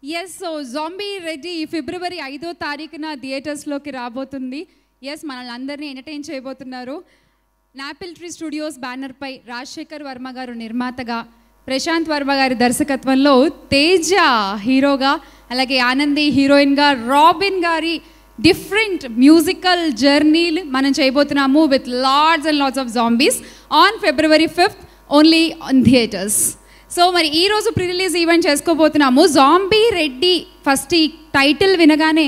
Yes so zombie Reddy ఫిబ్రవరి 5వ తారీఖున థియేటర్స్లోకి రాబోతుంది. ఎస్ మనల్ని అందరినీ ఎంటర్టైన్ చేయబోతున్నారు. నాపిల్ ట్రీ స్టూడియోస్ బ్యానర్పై రాజశేఖర్ వర్మ గారు నిర్మాతగా, ప్రశాంత్ వర్మ గారి దర్శకత్వంలో తేజ హీరోగా, అలాగే ఆనంది హీరోయిన్గా, రాబిన్ గారి డిఫరెంట్ మ్యూజికల్ జర్నీలు మనం చేయబోతున్నాము with lots and lots of zombies on February 5th only on theatres. So మరి ఈరోజు ప్రీ రిలీజ్ ఈవెంట్ చేసుకోబోతున్నాము. జాంబీ రెడ్డి ఫస్ట్ ఈ టైటిల్ వినగానే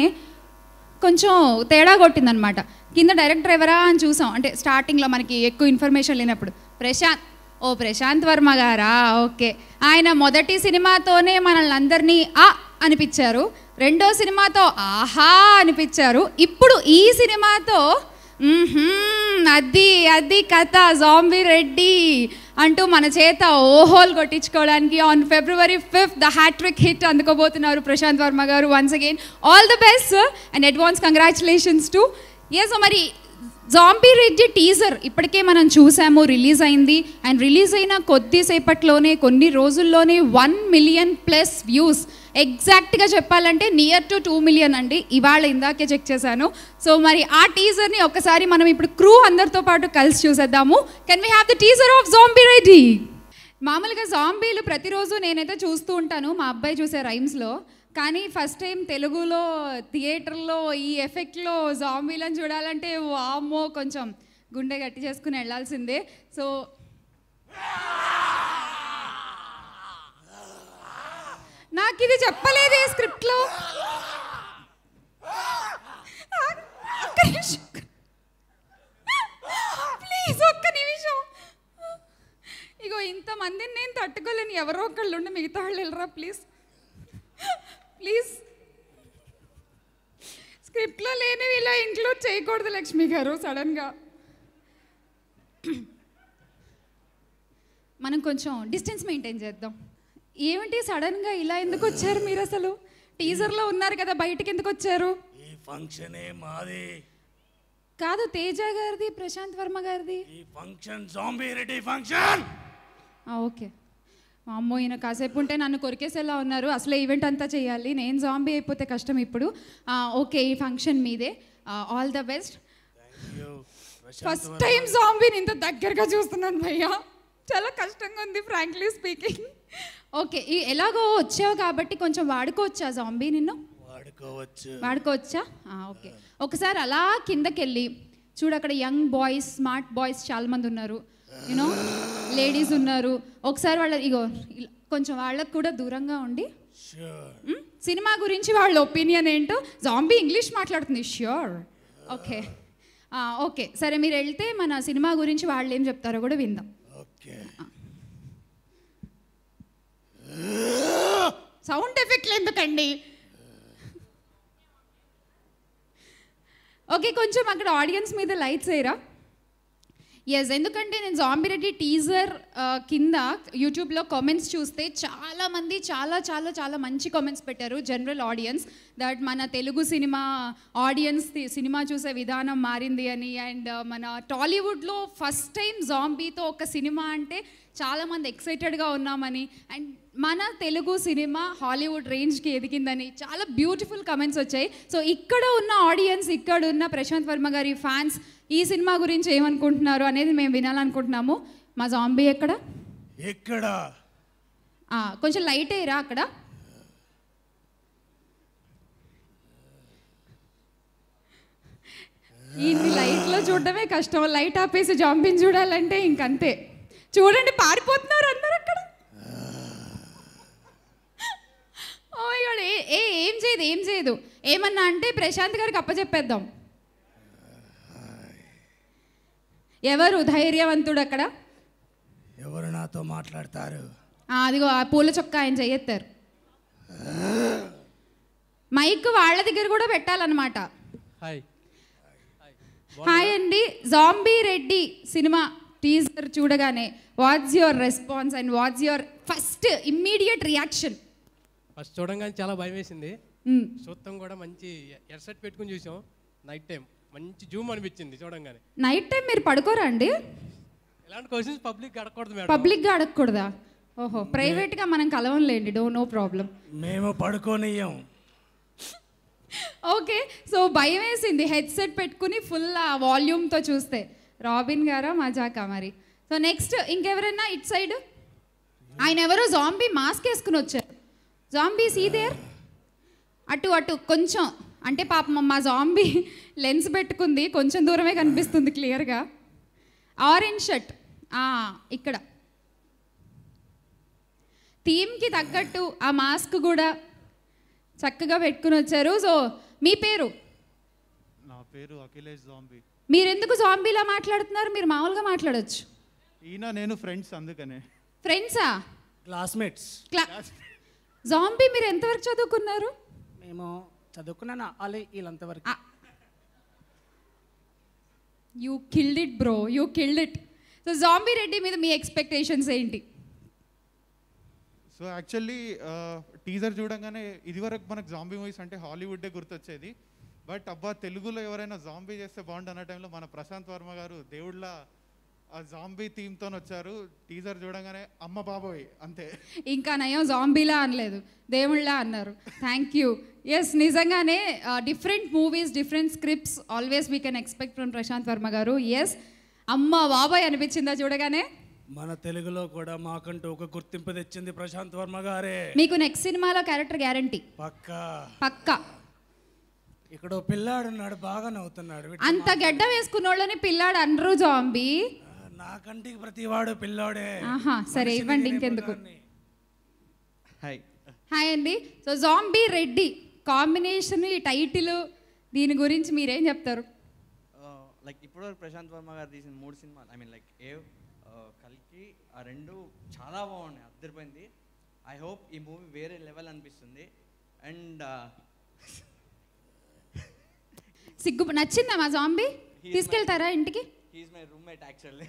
కొంచెం తేడా కొట్టిందనమాట. కింద డైరెక్టర్ ఎవరా అని చూసాం, అంటే స్టార్టింగ్లో మనకి ఎక్కువ ఇన్ఫర్మేషన్ లేనప్పుడు ప్రశాంత్ వర్మ గారా, ఓకే. ఆయన మొదటి సినిమాతోనే మనల్ని అందరినీ అనిపించారు, రెండో సినిమాతో ఆహా అనిపించారు, ఇప్పుడు ఈ సినిమాతో అది కథ జాంబీ రెడ్డి అంటూ మన చేత ఓహోల్ కొట్టించుకోవడానికి on February 5th the hat-trick hit అందుకోబోతున్నారు Prashanth Varma garu. Once again all the best and advance congratulations to. Yes మరి జాంబీ రెడ్డి టీజర్ ఇప్పటికే మనం చూసాము, రిలీజ్ అయింది. అండ్ రిలీజ్ అయిన కొద్దిసేపట్లోనే, కొన్ని రోజుల్లోనే 1 million+ వ్యూస్, ఎగ్జాక్ట్గా చెప్పాలంటే నియర్ టు 2 million అండి. ఇవాళ ఇందాకే చెక్ చేశాను. సో మరి ఆ టీజర్ని ఒక్కసారి మనం ఇప్పుడు క్రూ అందరితో పాటు కలిసి చూసేద్దాము. Can we have the teaser of zombie Reddy? మామూలుగా జాంబీలు ప్రతిరోజు నేనైతే చూస్తూ ఉంటాను, మా అబ్బాయి చూసే రైమ్స్లో. కానీ ఫస్ట్ టైం తెలుగులో థియేటర్లో ఈ ఎఫెక్ట్లో జాంబీలను చూడాలంటే వామ్మో, కొంచెం గుండె గట్టి చేసుకుని వెళ్ళాల్సిందే. సో నాకు ఇది చెప్పలేదే స్క్రిప్ట్లో. ప్లీజ్ ఒక్క నిమిషం. ఇగో ఇంతమందిని నేను తట్టుకోలేను, ఎవరో ఒకళ్ళు ఉండి మిగతా వాళ్ళు వెళ్ళరా ప్లీజ్ ప్లీజ్. స్క్రిప్ట్లో లేనివి ఇలా ఇంక్లూడ్ చేయకూడదు లక్ష్మి గారు సడన్గా. మనం కొంచెం డిస్టెన్స్ మెయింటైన్ చేద్దాం. ఏమిటి సడన్గా ఇలా ఎందుకు వచ్చారు మీరు? అసలు టీజర్లో ఉన్నారు కదా, బయటికి ఎందుకు వచ్చారు? ఈ ఫంక్షనే మాది కాదు, తేజ గారిది, ప్రశాంత్ వర్మ గారిది. ఈ function zombie Reddy function. Okay. అమ్మో, ఈయన కాసేపు ఉంటే నన్ను కొరికేసేలా ఉన్నారు. అసలే ఈవెంట్ అంతా చేయాలి, నేను జాంబీ అయిపోతే కష్టం ఇప్పుడు. ఓకే, ఈ ఫంక్షన్ మీదే. All the best. First time జాంబీని ఇంత దగ్గరగా చూస్తున్నాను భయ్యా, చాలా కష్టంగా ఉంది ఫ్రాంక్లీ స్పీకింగ్. ఓకే, ఎలాగో వచ్చావు కాబట్టి కొంచెం వాడుకోవచ్చా జాంబీ? నిన్ను వాడుకోవచ్చా? ఓకే, ఒకసారి అలా కిందకి వెళ్ళి చూడు, అక్కడ యంగ్ బాయ్స్, స్మార్ట్ బాయ్స్ చాలామంది ఉన్నారు, యూనో లేడీస్ ఉన్నారు. ఒకసారి వాళ్ళ ఇగో కొంచెం వాళ్ళకు కూడా దూరంగా ఉండి సినిమా గురించి వాళ్ళ ఒపీనియన్ ఏంటో. జాంబీ ఇంగ్లీష్ మాట్లాడుతుంది. ష్యూర్. ఓకే ఓకే సరే, మీరు వెళ్తే మన సినిమా గురించి వాళ్ళు ఏం చెప్తారో కూడా విందాం. సౌండ్ ఎఫెక్ట్లు ఎందుకండి? ఓకే, కొంచెం అక్కడ ఆడియన్స్ మీద లైట్స్ వేయరా? ఎస్, ఎందుకంటే నేను జాంబీ రెడ్డి టీజర్ కింద యూట్యూబ్లో కామెంట్స్ చూస్తే చాలామంది చాలా చాలా చాలా మంచి కామెంట్స్ పెట్టారు. జనరల్ ఆడియన్స్ దట్ మన తెలుగు సినిమా ఆడియన్స్ సినిమా చూసే విధానం మారింది అని. అండ్ మన టాలీవుడ్లో ఫస్ట్ టైం జాంబీతో ఒక సినిమా అంటే చాలామంది ఎక్సైటెడ్గా ఉన్నామని, అండ్ మన తెలుగు సినిమా హాలీవుడ్ రేంజ్కి ఎదిగిందని చాలా బ్యూటిఫుల్ కమెంట్స్ వచ్చాయి. సో ఇక్కడ ఉన్న ఆడియన్స్, ఇక్కడ ఉన్న ప్రశాంత్ వర్మ గారి ఫ్యాన్స్ ఈ సినిమా గురించి ఏమనుకుంటున్నారు అనేది మేము వినాలనుకుంటున్నాము. మా జాంబీ ఎక్కడ? కొంచెం లైట్ అయ్యరా అక్కడ. ఇన్ని లైట్లో చూడడమే కష్టం, లైట్ ఆపేసి జాంబీని చూడాలంటే ఇంకంతే. చూడండి, పారిపోతున్నారు అందరు అక్కడ. ఏం చేయదు ఏమన్నా అంటే ప్రశాంత్ గారికి అప్పచెప్పేద్దాం. ఎవరు ధైర్యవంతుడు అక్కడ? ఎవరు నాతో మాట్లాడతారు? అదిగో ఆ పూల చొక్కా ఆయన చెయ్యెత్తారు. మైక్ వాళ్ళ దగ్గర కూడా పెట్టాలన్నమాట. హాయ్ అండి, జాంబీ రెడ్డి సినిమా టీజర్ చూడగానే what's your response and what's your first immediate reaction? First చూడంగానే చాలా భయం వేసింది. చూస్తాం కూడా మంచి ఎర్సెట్ పెట్టుకుని చూసాం. నైట్ టైం మంచి జూమ్ అనిపించింది చూడంగానే. నైట్ టైం మీరు పడుకోరా అండి? ఇలాంటి క్వశ్చన్స్ పబ్లిక్గా అడగకూడదు మేడం. పబ్లిక్గా అడగకూడదా? ఓహో, ప్రైవేట్గా మనం కలవంలేండి, నో ప్రాబ్లం. మేము పడుకోనియ్యం. ఓకే, సో భయం వేసింది హెడ్సెట్ పెట్టుకుని ఫుల్ ఆ వాల్యూమ్తో చూస్తే. రాబిన్ గారా మజాకా మరి. సో నెక్స్ట్ ఇంకెవరైనా ఇట్ సైడ్ ఆయన ఎవరో జాంబీ మాస్క్ వేసుకుని వచ్చారు. జాంబీ సీదేర్ అటు కొంచెం, అంటే పాపం మా జాంబీ లెన్స్ పెట్టుకుంది, కొంచెం దూరమే కనిపిస్తుంది క్లియర్గా. ఆరెంజ్ షర్ట్ ఇక్కడ థీమ్కి తగ్గట్టు ఆ మాస్క్ కూడా చక్కగా పెట్టుకుని వచ్చారు. సో మీ పేరు? నా పేరు అఖిలేష్ జాంబీ. మీరు ఎందుకు జాంబీలా మాట్లాడుతున్నారు? మీరు మామూలుగా మాట్లాడొచ్చు. ఈయన నేను ఫ్రెండ్స్, అందుకనే. ఫ్రెండ్సా? క్లాస్మేట్స్. జాంబీ మీరు ఎంతవరకు చదువుకున్నారు? మేము చదువుకున్నాను అలా వీళ్ళంతవరకు. You killed it bro, you killed it. So zombie Reddy మీద మీ ఎక్స్పెక్టేషన్స్ ఏంటి? సో యాక్చువల్లీ టీజర్ చూడంగానే ఇదివరకు మనకు జాంబీ మూవీస్ అంటే హాలీవుడ్డే గుర్తొచ్చేది. బట్ అబ్బా తెలుగులో ఎవరైనా జాంబీ చేస్తే బాగుండు అన్న టైంలో మన ప్రశాంత్ వర్మ గారు దేవుళ్ళ ఆ జాంబీ థీమ్తో వచ్చారు. టీజర్ చూడంగానే అమ్మ బాబోయ్ అంతే. ఇంకా నయం జాంబీలా అనలేదు, దేవుళ్ళ అన్నారు. Thank you. ఎస్, నిజంగానే different movies, different scripts always we can expect from Prashant Varma garu. Yes, అమ్మ బాబాయ్ అనిపించిందా చూడగానే? మన తెలుగులో కూడా మాకంటూ ఒక గుర్తింపు తెచ్చింది ప్రశాంత్ వర్మ గారే. మీకు నెక్స్ట్ సినిమాలో క్యారెక్టర్ గ్యారంటీ? పక్కా. ఇక్కడ పిల్లాడున్నాడు, బాగా నవ్వుతున్నాడు. అంత గడ్డ వేసుకున్న వాళ్ళని పిల్లాడు అనరు జాంబీ. నా కంటికి ప్రతి వాడు పిల్లాడే. సరే ఇవ్వండి, ఇంకెందుకు. హాయ్ అండి. సో జాంబీ రెడ్డి కాంబినేషన్, ఈ టైటిల్, దీని గురించి మీరేం చెప్తారు? లైక్ ఇప్పటివరకు ప్రశాంత్ వర్మ గారు తీసిన 3 సినిమాలు, ఐ మీన్ లైక్ కల్కి, ఆ 2 చాలా బాగున్నాయి, అద్దరిపోయింది. ఐ హోప్ ఈ మూవీ వేరే లెవెల్ అనిపిస్తుంది. అండ్ నచ్చిందా మా జాంబీ? తీసుకెళ్తారా ఇంటికి? He's my roommate actually.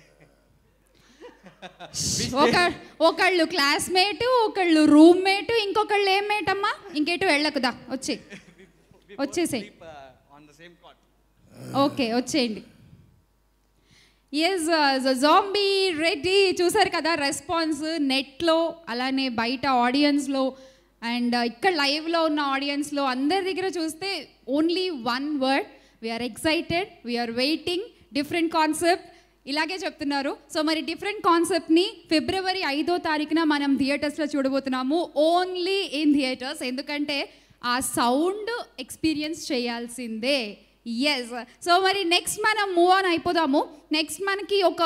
ఒకళ్ళు క్లాస్మేట్, ఒకళ్ళు రూమ్మేట్, ఇంకొకళ్ళు ఏం మేట్ అమ్మా? ఇంకేటు వెళ్ళకుదా, వచ్చేసేయి. ఓకే, వచ్చేయండి. ఎస్, జాంబీ రెడ్డి చూసారు కదా రెస్పాన్స్ నెట్లో, అలానే బయట ఆడియన్స్లో, అండ్ ఇక్కడ లైవ్లో ఉన్న ఆడియన్స్లో అందరి దగ్గర చూస్తే only one word, we are excited, we are waiting. Different concept ఇలాగే చెప్తున్నారు. సో మరి డిఫరెంట్ కాన్సెప్ట్ని ఫిబ్రవరి 5వ తారీఖున మనం థియేటర్స్లో చూడబోతున్నాము, ఓన్లీ ఇన్ థియేటర్స్. ఎందుకంటే ఆ సౌండ్ ఎక్స్పీరియన్స్ చేయాల్సిందే. ఎస్, సో మరి నెక్స్ట్ మనం మూవ్ ఆన్ అయిపోదాము. నెక్స్ట్ మనకి ఒక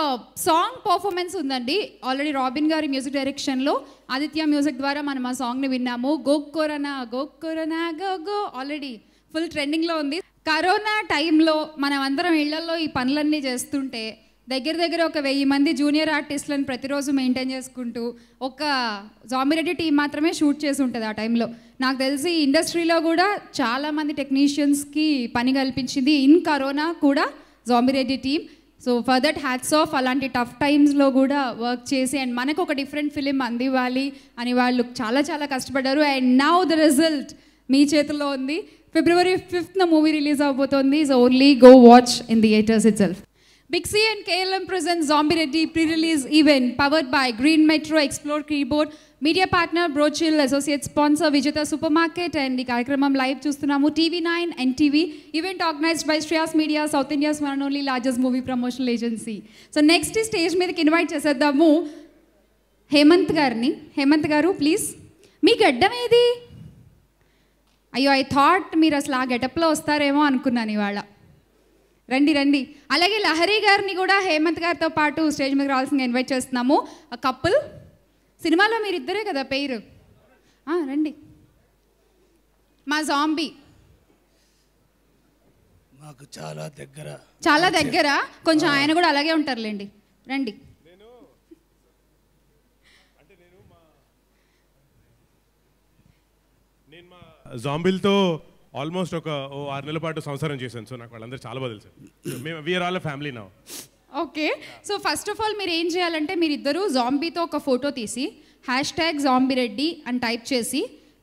సాంగ్ పర్ఫార్మెన్స్ ఉందండి. ఆల్రెడీ రాబిన్ గారి మ్యూజిక్ డైరెక్షన్లో ఆదిత్య మ్యూజిక్ ద్వారా మనం ఆ సాంగ్ని విన్నాము. గోకొరనా గోకొరనా గో గో ఆల్రెడీ ఫుల్ ట్రెండింగ్లో ఉంది. కరోనా టైంలో మనం అందరం ఇళ్లలో ఈ పనులన్నీ చేస్తుంటే దగ్గర ఒక 1000 మంది జూనియర్ ఆర్టిస్టులను ప్రతిరోజు మెయింటైన్ చేసుకుంటూ ఒక జాంబీ రెడ్డి టీం మాత్రమే షూట్ చేసి ఉంటుంది ఆ టైంలో. నాకు తెలిసి ఇండస్ట్రీలో కూడా చాలామంది టెక్నీషియన్స్కి పని కల్పించింది ఇన్ కరోనా కూడా zombie Reddy team. So for that hats off. అలాంటి టఫ్ టైమ్స్లో కూడా వర్క్ చేసి అండ్ మనకు ఒక డిఫరెంట్ ఫిలిం అందివ్వాలి అని వాళ్ళు చాలా కష్టపడ్డారు. అండ్ నౌ ద రిజల్ట్ మీ చేతుల్లో ఉంది. ఫిబ్రవరి 5th మూవీ రిలీజ్ అవబోతోంది. So only go watch in theatres itself. Big C and KLM presents Zombie Reddy pre-release event powered by Green Metro, Explore Keyboard, media partner Brochill, associate sponsor Vijeta Supermarket, and the కార్యక్రమం live చూస్తున్నాము TV9 NTV. Event organized by Shreyas Media, South India's one and only largest movie promotional agency. So next stage మీదకి invite చేసేద్దాము హేమంత్ గారిని. హేమంత్ గారు please. మీ గడ్డం ఏది? అయ్యో, I thought మీరు అసలు ఆ గెటప్లో వస్తారేమో అనుకున్నాను ఇవాళ. రండి. అలాగే లహరి గారిని కూడా హేమంత్ గారితో పాటు స్టేజ్ మీద రావాల్సిందిగా ఇన్వైట్ చేస్తున్నాము. కపుల్ సినిమాలో మీరిద్దరే కదా పేరు. రండి. మా జాంబీ మాకు చాలా దగ్గర, కొంచెం ఆయన కూడా అలాగే ఉంటారులేండి. రండి. జాంబీలతో ఆల్మోస్ట్ ఒక 6 నెలల పాటు సంసారం చేశాను. సో నాకు వాళ్ళందరూ చాలా బాగా తెలుసు. మేము we are all family now. Okay, so first of all మీరు ఏం చేయాలంటే మీరిద్దరూ జాంబీతో ఒక ఫోటో తీసి #ZombieReddy అని టైప్ చేసి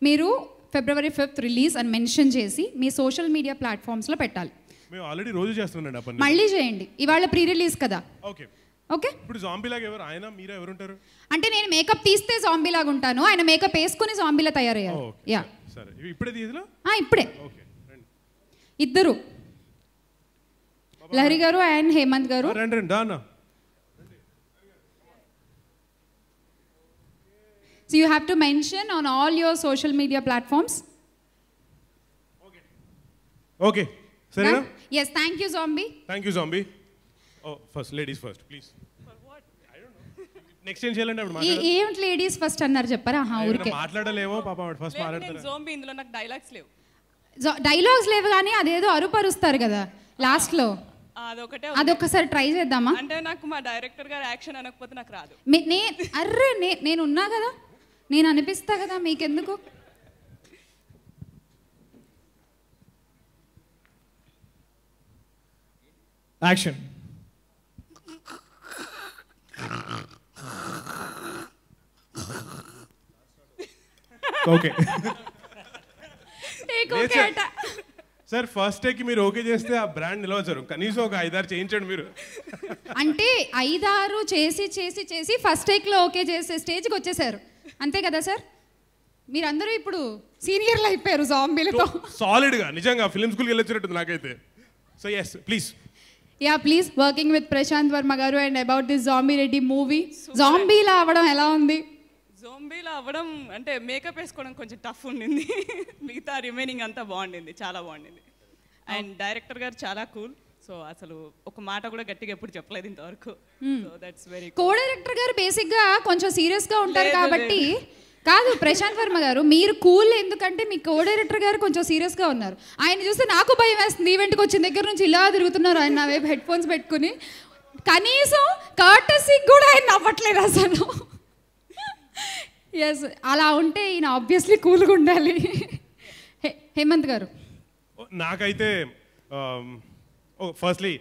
మీరు February 5th రిలీజ్ అని మెన్షన్ చేసి మీ సోషల్ మీడియా ప్లాట్ఫామ్స్లో పెట్టాలి. మేము ఆల్రెడీ రోజు చేస్తున్నాం. మళ్ళీ చేయండి, ఇవాళ ప్రీ రిలీజ్ కదా. Okay okay. ఇప్పుడు జాంబీ లాగా ఎవరు, ఆయన మీరా ఎవరు ఉంటారు? అంటే నేను మేకప్ తీస్తే జాంబీ లాగా ఉంటాను, ఆయన మేకప్ వేసుకుని జాంబీలా తయారయ్యారు. యా సరే, ఇప్పుడే తీయదులో? ఇప్పుడే ఓకే, రండి. ఇద్దరు, లహరి గారు అండ్ హేమంత్ గారు. రండి రండి అన్న. So you have to mention on all your social media platforms. Okay, సరేనా? Yes, thank you Zombie. Thank you Zombie. Oh first ladies first please. Next ఏం చేయాలంటే అప్పుడు ఏం లేడీస్ ఫస్ట్ అన్నారు చెప్పరా? ఊరికే మాట్లాడలేమో పాపం ఫస్ట్ మాట్లాడతారు. జోంబీ ఇందులో నాకు డైలాగ్స్ లేవు. డైలాగ్స్ లేవు కానీ అదేదో అరుపరుస్తారు కదా లాస్ట్ లో, అదొకసారి ట్రై చేద్దామా? అంటే నాకు మా డైరెక్టర్ గారు యాక్షన్ అనకపోతే నాకు రాదు. నేను ఉన్నా కదా, నేను అనిపిస్తా కదా, మీకెందుకు? Action. Okay sir, first take మీరు ఓకే చేస్తే ఆ బ్రాండ్ నిలవచ్చారు, కనీసం ఒక 5-6 చేయించండి మీరు. అంటే 5-6 చేసి చేసి చేసి ఫస్ట్ టేక్ లో ఓకే చేసే స్టేజ్కి వచ్చేసారు, అంతే కదా సార్? మీరందరూ ఇప్పుడు సీనియర్లు అయిపోయారు జాంబీలతో. సాలిడ్ గా నిజంగా ఫిల్మ్ స్కూల్కి వెళ్ళొచ్చినట్టుంది నాకైతే. So yes please. Yeah please, working with Prashanth Varma garu and about this zombie Reddy movie. జాంబీలా అవ్వడం ఎలా ఉంది? జోంబీలా అవ్వడం అంటే మేకప్ వేసుకోవడం కొంచెం టఫ్ ఉండింది, మిగతా రిమైనింగ్ అంతా బాగుండింది, చాలా బాగుండింది. అండ్ డైరెక్టర్ గారు చాలా కూల్. సో అసలు ఒక మాట కూడా గట్టిగా ఎప్పుడు చెప్పలేదు ఇంతవరకు. So that's very co director గారు బేసిక్ గా కొంచెం సీరియస్ గా ఉంటారు కాబట్టి. కాదు ప్రశాంత్ వర్మ గారు, మీరు కూల్ ఎందుకంటే మీ కో డైరెక్టర్ గారు కొంచెం సీరియస్ గా ఉన్నారు. ఆయన చూస్తే నాకు భయం వేస్తుంది, ఈవెంట్కి వచ్చిన దగ్గర నుంచి ఇలా తిరుగుతున్నారు ఆయన నా వైపు హెడ్ ఫోన్స్ పెట్టుకుని. కనీసం కర్టసీ కూడా ఆయన నవ్వట్లేదు అసలు. ఎస్, అలా ఉంటే ఈయన ఆబ్వియస్లీ కూల్గా ఉండాలి. హేమంత్ గారు, నాకైతే firstly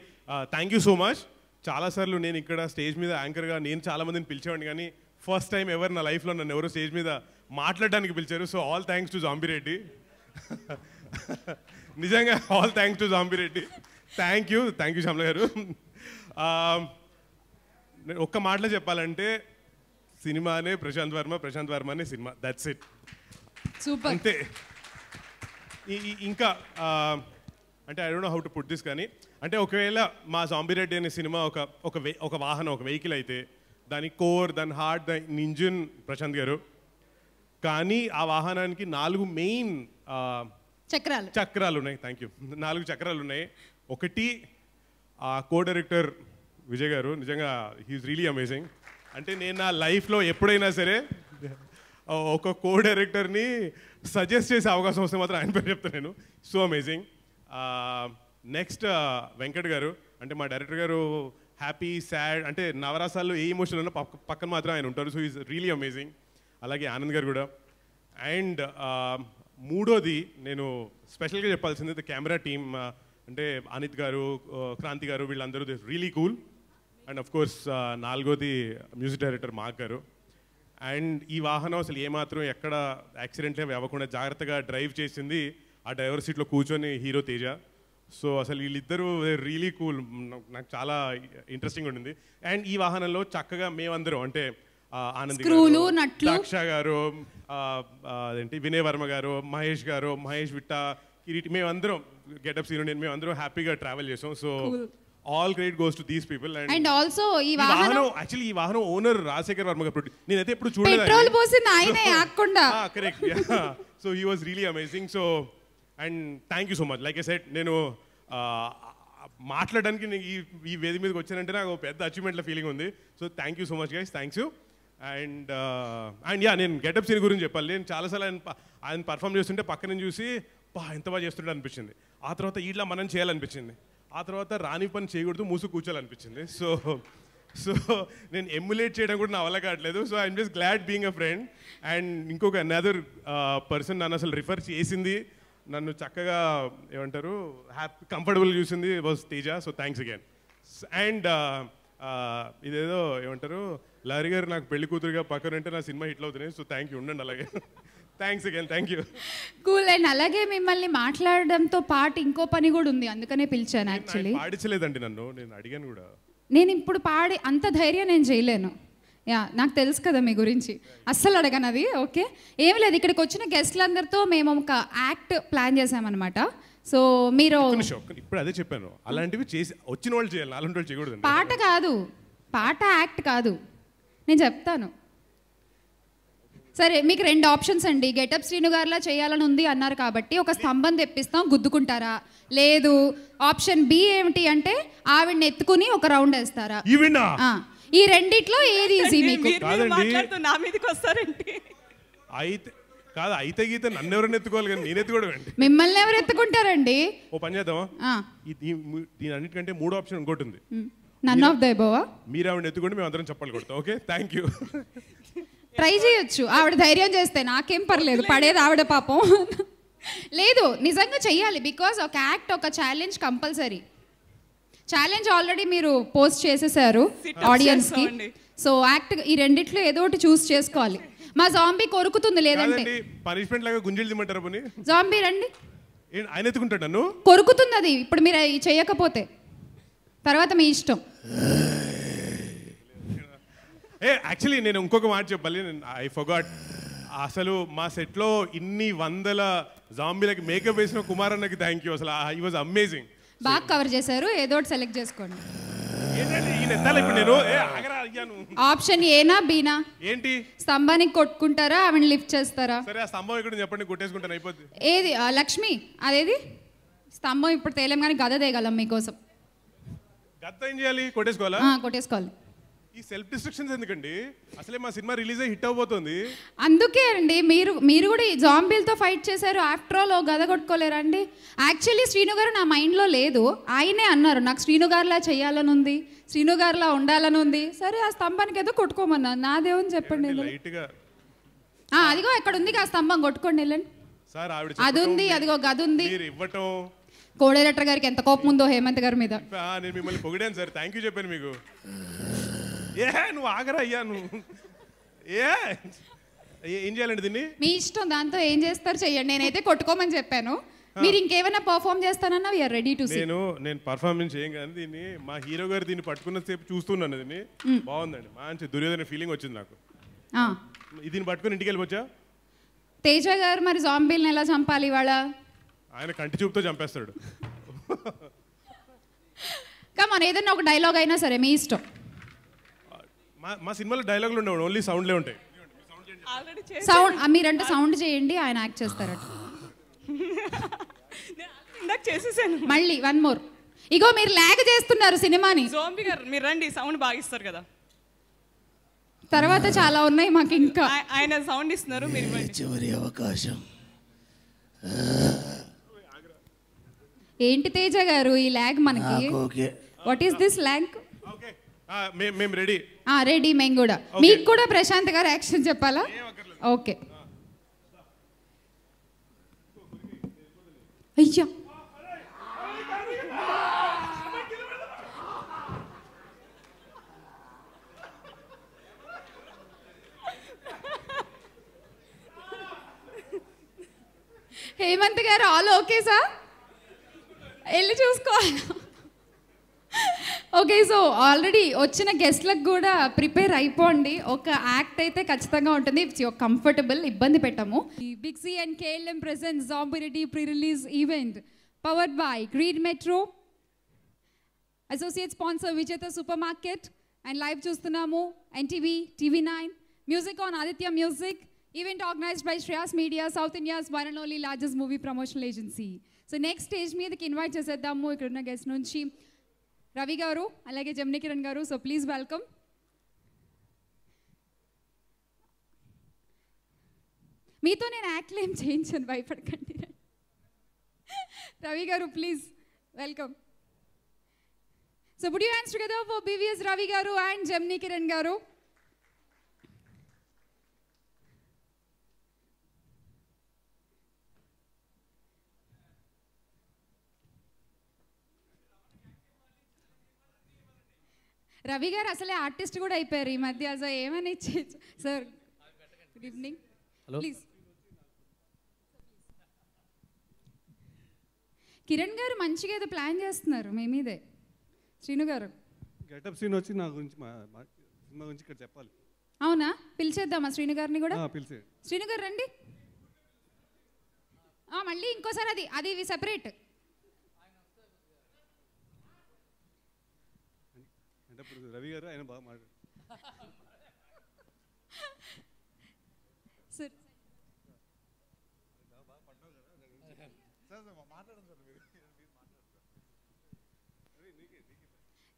thank you so much. చాలాసార్లు నేను ఇక్కడ స్టేజ్ మీద యాంకర్గా నేను చాలామందిని పిలిచేవాడిని, కానీ ఫస్ట్ టైం ఎవరు నా లైఫ్లో నన్ను ఎవరో స్టేజ్ మీద మాట్లాడడానికి పిలిచారు. So all thanks to zombie Reddy. నిజంగా all thanks to zombie Reddy. Thank you Shyamala garu. ఒక్క మాటలో చెప్పాలంటే సినిమానే ప్రశాంత్ వర్మనే సినిమా, దట్స్ ఇట్. సూపర్. అంతే. ఇంకా అంటే I don't know how to put this, కానీ అంటే ఒకవేళ మా జాంబీ రెడ్డి అనే సినిమా ఒక వాహనం, ఒక వెహికల్ అయితే దాని కోర్, దాని హార్ట్, దాని ఇంజిన్ ప్రశాంత్ గారు. కానీ ఆ వాహనానికి 4 మెయిన్ చక్రాలు ఉన్నాయి. Thank you. 4 చక్రాలు ఉన్నాయి. ఒకటి ఆ కో డైరెక్టర్ విజయ్ గారు, నిజంగా హీఈస్ రియలీ అమేజింగ్. అంటే నేను నా లైఫ్లో ఎప్పుడైనా సరే ఒక కో డైరెక్టర్ని సజెస్ట్ చేసే అవకాశం వస్తే మాత్రం ఆయన పేరు చెప్తాను నేను. So amazing. నెక్స్ట్ వెంకట్ గారు, అంటే మా డైరెక్టర్ గారు హ్యాపీ, సాడ్, అంటే నవరసాల్లో ఏ ఎమోషన్ ఉన్నా పక్కన మాత్రం ఆయన ఉంటారు. So is really amazing. అలాగే ఆనంద్ గారు కూడా. అండ్ మూడోది నేను స్పెషల్గా చెప్పాల్సింది కెమెరా టీమ్, అంటే అనిత్ గారు, క్రాంతి గారు, వీళ్ళందరూ really cool. And of course నాలుగోది మ్యూజిక్ డైరెక్టర్ మాక్ గారు. అండ్ ఈ వాహనం అసలు ఏమాత్రం ఎక్కడ యాక్సిడెంట్లే అవ్వకుండా జాగ్రత్తగా డ్రైవ్ చేసింది ఆ డ్రైవర్ సీట్లో కూర్చొని హీరో తేజ. సో అసలు వీళ్ళిద్దరూ రియలీ కూల్, నాకు చాలా ఇంట్రెస్టింగ్ ఉండింది. అండ్ ఈ వాహనంలో చక్కగా మేమందరం, అంటే ఆనంద్ గారు, దాక్ష గారు, అదేంటి వినయ్ వర్మ గారు, మహేష్ గారు, మహేష్ విట్ట, కిరీటి, మేమందరం గెటప్ సీన్ ఉండేది, మేమందరం హ్యాపీగా ట్రావెల్ చేసాం. So all credit goes to these people. And also ఈ వాహనం యాక్చువల్లీ ఈ వాహనం ఓనర్ రాజశేఖర్ వర్మ గారు. నేనైతే ఎప్పుడు చూడలేదు. Correct. So he was really amazing. So and thank you so much. Like I said, నేను మాట్లాడడానికి ఈ వేదిక మీదకి వచ్చానంటే నాకు పెద్ద అచీవ్మెంట్ల ఫీలింగ్ ఉంది. So thank you so much guys, thanks you. And yeah, నేను గెటప్ సీన్ గురించి చెప్పాలి. నేను చాలాసార్లు ఆయన పర్ఫామ్ చేస్తుంటే పక్కన చూసి ఎంత బాగా చేస్తుంటే అనిపించింది. ఆ తర్వాత ఇట్లా మనం చేయాలనిపించింది. ఆ తర్వాత రాని పని చేయకూడదు, మూసు కూర్చోాలనిపించింది. సో నేను ఎమ్యులేట్ చేయడం కూడా నా వల్ల కావట్లేదు. So I'm just glad being a friend. And ఇంకొక అనదర్ పర్సన్ నన్ను అసలు రిఫర్ చేసింది, నన్ను చక్కగా ఏమంటారు కంఫర్టబుల్ చూసింది, was Teja. So thanks again. And ఇదేదో ఏమంటారు, లహరి గారు నాకు పెళ్లి కూతురుగా పక్కన ఉంటే నా సినిమా హిట్లు అవుతున్నాయి. సో థ్యాంక్ యూ, ఉండండి అలాగే. Thanks again, thank you. Cool. And అలాగే మిమ్మల్ని మాట్లాడడంతో పాటు ఇంకో పని కూడా ఉంది, అందుకనే పిలిచాను. యాక్చువల్లీ పాడించలేదండి నన్ను, నేను అడిగాను కూడా. నేను ఇప్పుడు పాడి అంత ధైర్యం నేను చేయలేను. యా, నాకు తెలుసు కదా మీ గురించి, అస్సలు అడగను అది. ఓకే, ఏం లేదు, ఇక్కడికి వచ్చిన గెస్ట్లందరితో మేము ఒక యాక్ట్ ప్లాన్ చేసామన్నమాట. సో మీరు ఇప్పుడు అదే చెప్పాను, అలాంటివి చేసి వచ్చిన వాళ్ళు చేయాలి, అలాంటి వాళ్ళు చేయకూడదు. పాట కాదు, పాట యాక్ట్ కాదు, నేను చెప్తాను. సరే, మీకు 2 ఆప్షన్స్ అండి. గెటప్ శ్రీను గారిలా చేయాలని ఉంది అన్నారు కాబట్టి ఒక స్తంభం తెప్పిస్తాం, గుద్దుకుంటారా? లేదు, ఆప్షన్ బి ఏమిటి అంటే ఆవిడని ఎత్తుకుని ఒక రౌండ్ వేస్తారా? ఈ రెండిట్లో ఏది ఈజీ మీకు? నా మీదకి వస్తారండి. అయితే కాదు, అయితే గీత నన్ను ఎవరైనా ఎత్తుకోవాలి కానీ నేను ఎత్తుకోవడం అండి. మిమ్మల్ని ఎవరు ఎత్తుకుంటారండి? ఓ పని చేద్దామా, దీని అన్నిటికంటే 3 ఆప్షన్ ఇంకోటి ఉంది. None of the above. మీరు ఆవిడ ఎత్తుకోండి, మేము అందరం చెప్పాలి కొడతాం. Okay, thank you. ట్రై చేయొచ్చు, ఆవిడ ధైర్యం చేస్తే నాకేం పర్లేదు, పడేది ఆవిడ పాపం. లేదు, నిజంగా చెయ్యాలి, బికాజ్ ఒక యాక్ట్, ఒక ఛాలెంజ్ కంపల్సరీ. ఛాలెంజ్ ఆల్రెడీ మీరు పోస్ట్ చేసేసారు ఆడియన్స్కి. సో యాక్ట్ ఈ రెండిట్లో ఏదో ఒకటి చూస్ చేసుకోవాలి. మా జాంబీ కొరుకుతుంది, లేదంటే పనిష్మెంట్ లాగా గుంజలు దిమ్మంటారా? పని జాంబీ రండి, ఆయన ఎత్తుకుంటాడు నన్ను. కొరుకుతుంది అది, ఇప్పుడు మీరు చేయకపోతే తర్వాత మీ ఇష్టం. యాక్చువల్లీ నేను ఇంకొక మాట చెప్పాలి, ఐ ఫర్గాట్. అసలు మా సెట్లో ఇన్ని 100 జాంబీలకి మేకప్ వేసిన కుమార్ అన్నకి థ్యాంక్ యూ. అసలు హీ వాజ్ అమేజింగ్. బాగా కవర్ చేశారు, ఏదో ఒకటి సెలెక్ట్ చేసుకోండి. ఆప్షన్ ఏనా బీనా? ఏంటి? స్తంభానికి కొట్టుకుంటారా, ఆవిడ లిఫ్ట్ చేస్తారా? సరే, ఆ స్తంభం ఇక్కడ చెప్పండి, కొట్టేసుకుంటాను, అయిపోద్ది. ఏది లక్ష్మి, అదేది స్తంభం ఇప్పుడు తేలేం కానీ గద తేగలం మీకోసం. గద్ద ఏం చేయాలి? కొట్టేసుకోవాలా? కొట్టేసుకోవాలి. ఈ సెల్ఫ్ డిస్ట్రక్షన్స్ ఎందుకండి? అసలే మా సినిమా రిలీజ్ అయ్యి హిట్ అవబోతుంది. అందుకే అండి, మీరు కూడా ఈ జాంబీలతో ఫైట్ చేశారు, ఆఫ్టర్ ఆల్ గద కొట్టుకోలేరా అండి? యాక్చువల్లీ శ్రీను గారు నా మైండ్లో లేదు, ఆయనే అన్నారు నాకు శ్రీను గారిలా చేయాలని ఉంది, శ్రీను గారిలా ఉండాలని ఉంది. సరే, ఆ స్తంభానికి ఏదో కొట్టుకోమన్నా, నాదేమని చెప్పండి. అదిగో ఎక్కడ ఉంది ఆ స్తంభం, కొట్టుకోండి వెళ్ళండి. అది ఉంది, అదిగో గది ఉంది. కోడేరట్ర గారికి ఎంత కోపం ఉందో హేమంత్ గారి మీద. నేను మిమ్మల్ని పొగిడాను సార్, థ్యాంక్ యూ చెప్పాను మీకు. నువ్వు ఆగరా అయ్యా, నువ్వు ఏం చేయాలండి దీన్ని? మీ ఇష్టం, దాంతో ఏం చేస్తారు చెయ్యండి. నేనైతే కొట్టుకోమని చెప్పాను, మీరు ఇంకేమైనా పర్ఫామ్ చేస్తానన్నా వీఆర్ రెడీ టు సీ. నేను పర్ఫార్మెన్స్ చేయం కానీ దీన్ని మా హీరో గారు దీన్ని పట్టుకున్న సేపు చూస్తున్నాను, దీన్ని బాగుందండి, మంచి దుర్యోధన ఫీలింగ్ వచ్చింది నాకు. దీన్ని పట్టుకుని ఇంటికి వెళ్ళిపోవచ్చా? తేజ గారు మరి జాంబీలను ఎలా చంపాలి ఇవాళ? ఆయన కంటి చూపుతో చంపేస్తాడు. కమాన్, ఏదైనా ఒక డైలాగ్ అయినా సరే మీ ఇష్టం. మా సినిమాలో డైలాగులు ఉండవు, ఓన్లీ సౌండ్లే ఉంటాయి. సౌండ్ మీరంటే సౌండ్ చేయండి, ఆయన యాక్ట్ చేస్తారట. మళ్ళీ 1 more. ఇగో మీరు లాగ్ చేస్తున్నారు సినిమాని. జాంబీ గారు మీరు రండి, సౌండ్ బాగా ఇస్తారు కదా. తర్వాత చాలా ఉన్నాయి మాకు ఇంకా. ఆయన సౌండ్ ఇస్తున్నారు, మీరు చివరి అవకాశం. ఏంటి తేజ గారు ఈ లాగ్ మనకి? What is this log? మేము రెడీ. రెడీ, మేము కూడా. మీకు కూడా ప్రశాంత్ గారు యాక్షన్ చెప్పాలా? ఓకే. అయ్యా, హేమంత్ గారు ఆల్ ఓకే సార్? వెళ్ళి చూసుకోవాలి. ఓకే, సో ఆల్రెడీ వచ్చిన గెస్ట్లకు కూడా ప్రిపేర్ అయిపోండి, ఒక యాక్ట్ అయితే ఖచ్చితంగా ఉంటుంది. ఇట్స్ యువర్ కంఫర్టబుల్, ఇబ్బంది పెట్టము. Big C and KLM presents zombie Reddy pre release event powered by green metro, associate sponsor Vijetha supermarket, and live చూస్తున్నాము NTV, TV9, music on Aditya music. Event organised by Shreyas media, south India's one and only largest movie promotional agency. So next stage మీదకి invite చేసేద్దాము ఇక్కడున్న guest నుంచి రవి గారు, అలాగే Gemini Kiran గారు. So please welcome. మీతో నేను యాక్ట్లు ఏం చేయించాను, భయపడకండి. రవి గారు please welcome. So put your hands together for BVS Ravi గారు అండ్ జెమినీ కిరణ్ గారు. రవి గారు అసలే ఆర్టిస్ట్ కూడా అయిపోయారు ఈ మధ్య. అసలు ఏమైనా ఇచ్చేయచ్చు sir. Good evening, please. Kiran garu మంచిగా ఏదో ప్లాన్ చేస్తున్నారు మీ మీదే. శ్రీను గారు గెటప్ సీన్ వచ్చి నా గురించి సినిమా గురించి ఇక్కడ చెప్పాలి. అవునా? పిలిచేద్దామా శ్రీను గారిని కూడా? పిలిచే. శ్రీను గారు రండి. మళ్ళీ ఇంకోసారి అది సెపరేట్. అంటే ఇప్పుడు రవి గారు ఆయన బాగా మాట్లాడు.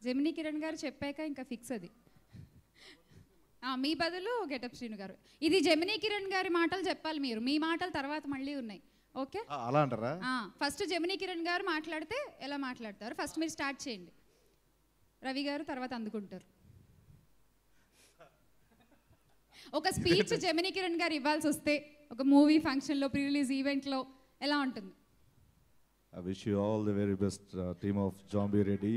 జెమినీ కిరణ్ గారు చెప్పాక ఇంకా ఫిక్స్ అది. మీ బదులు గెటప్ శ్రీను గారు. ఇది జెమినీ కిరణ్ గారి మాటలు చెప్పాలి మీరు. మీ మాటలు తర్వాత మళ్ళీ ఉన్నాయి. ఓకే అలా అంటారా? ఫస్ట్ జెమినీ కిరణ్ గారు మాట్లాడితే ఎలా మాట్లాడతారు ఫస్ట్ మీరు స్టార్ట్ చేయండి. రవి గారు తర్వాత అందుకుంటారు. ఒక స్పీచ్ జెమినీ కిరణ్ గారు ఇవ్వాల్సి వస్తే ఒక మూవీ ఫంక్షన్లో, ప్రీ రిలీజ్ ఈవెంట్లో ఎలా ఉంటుంది? I wish you all the very best, team of Zombie Ready,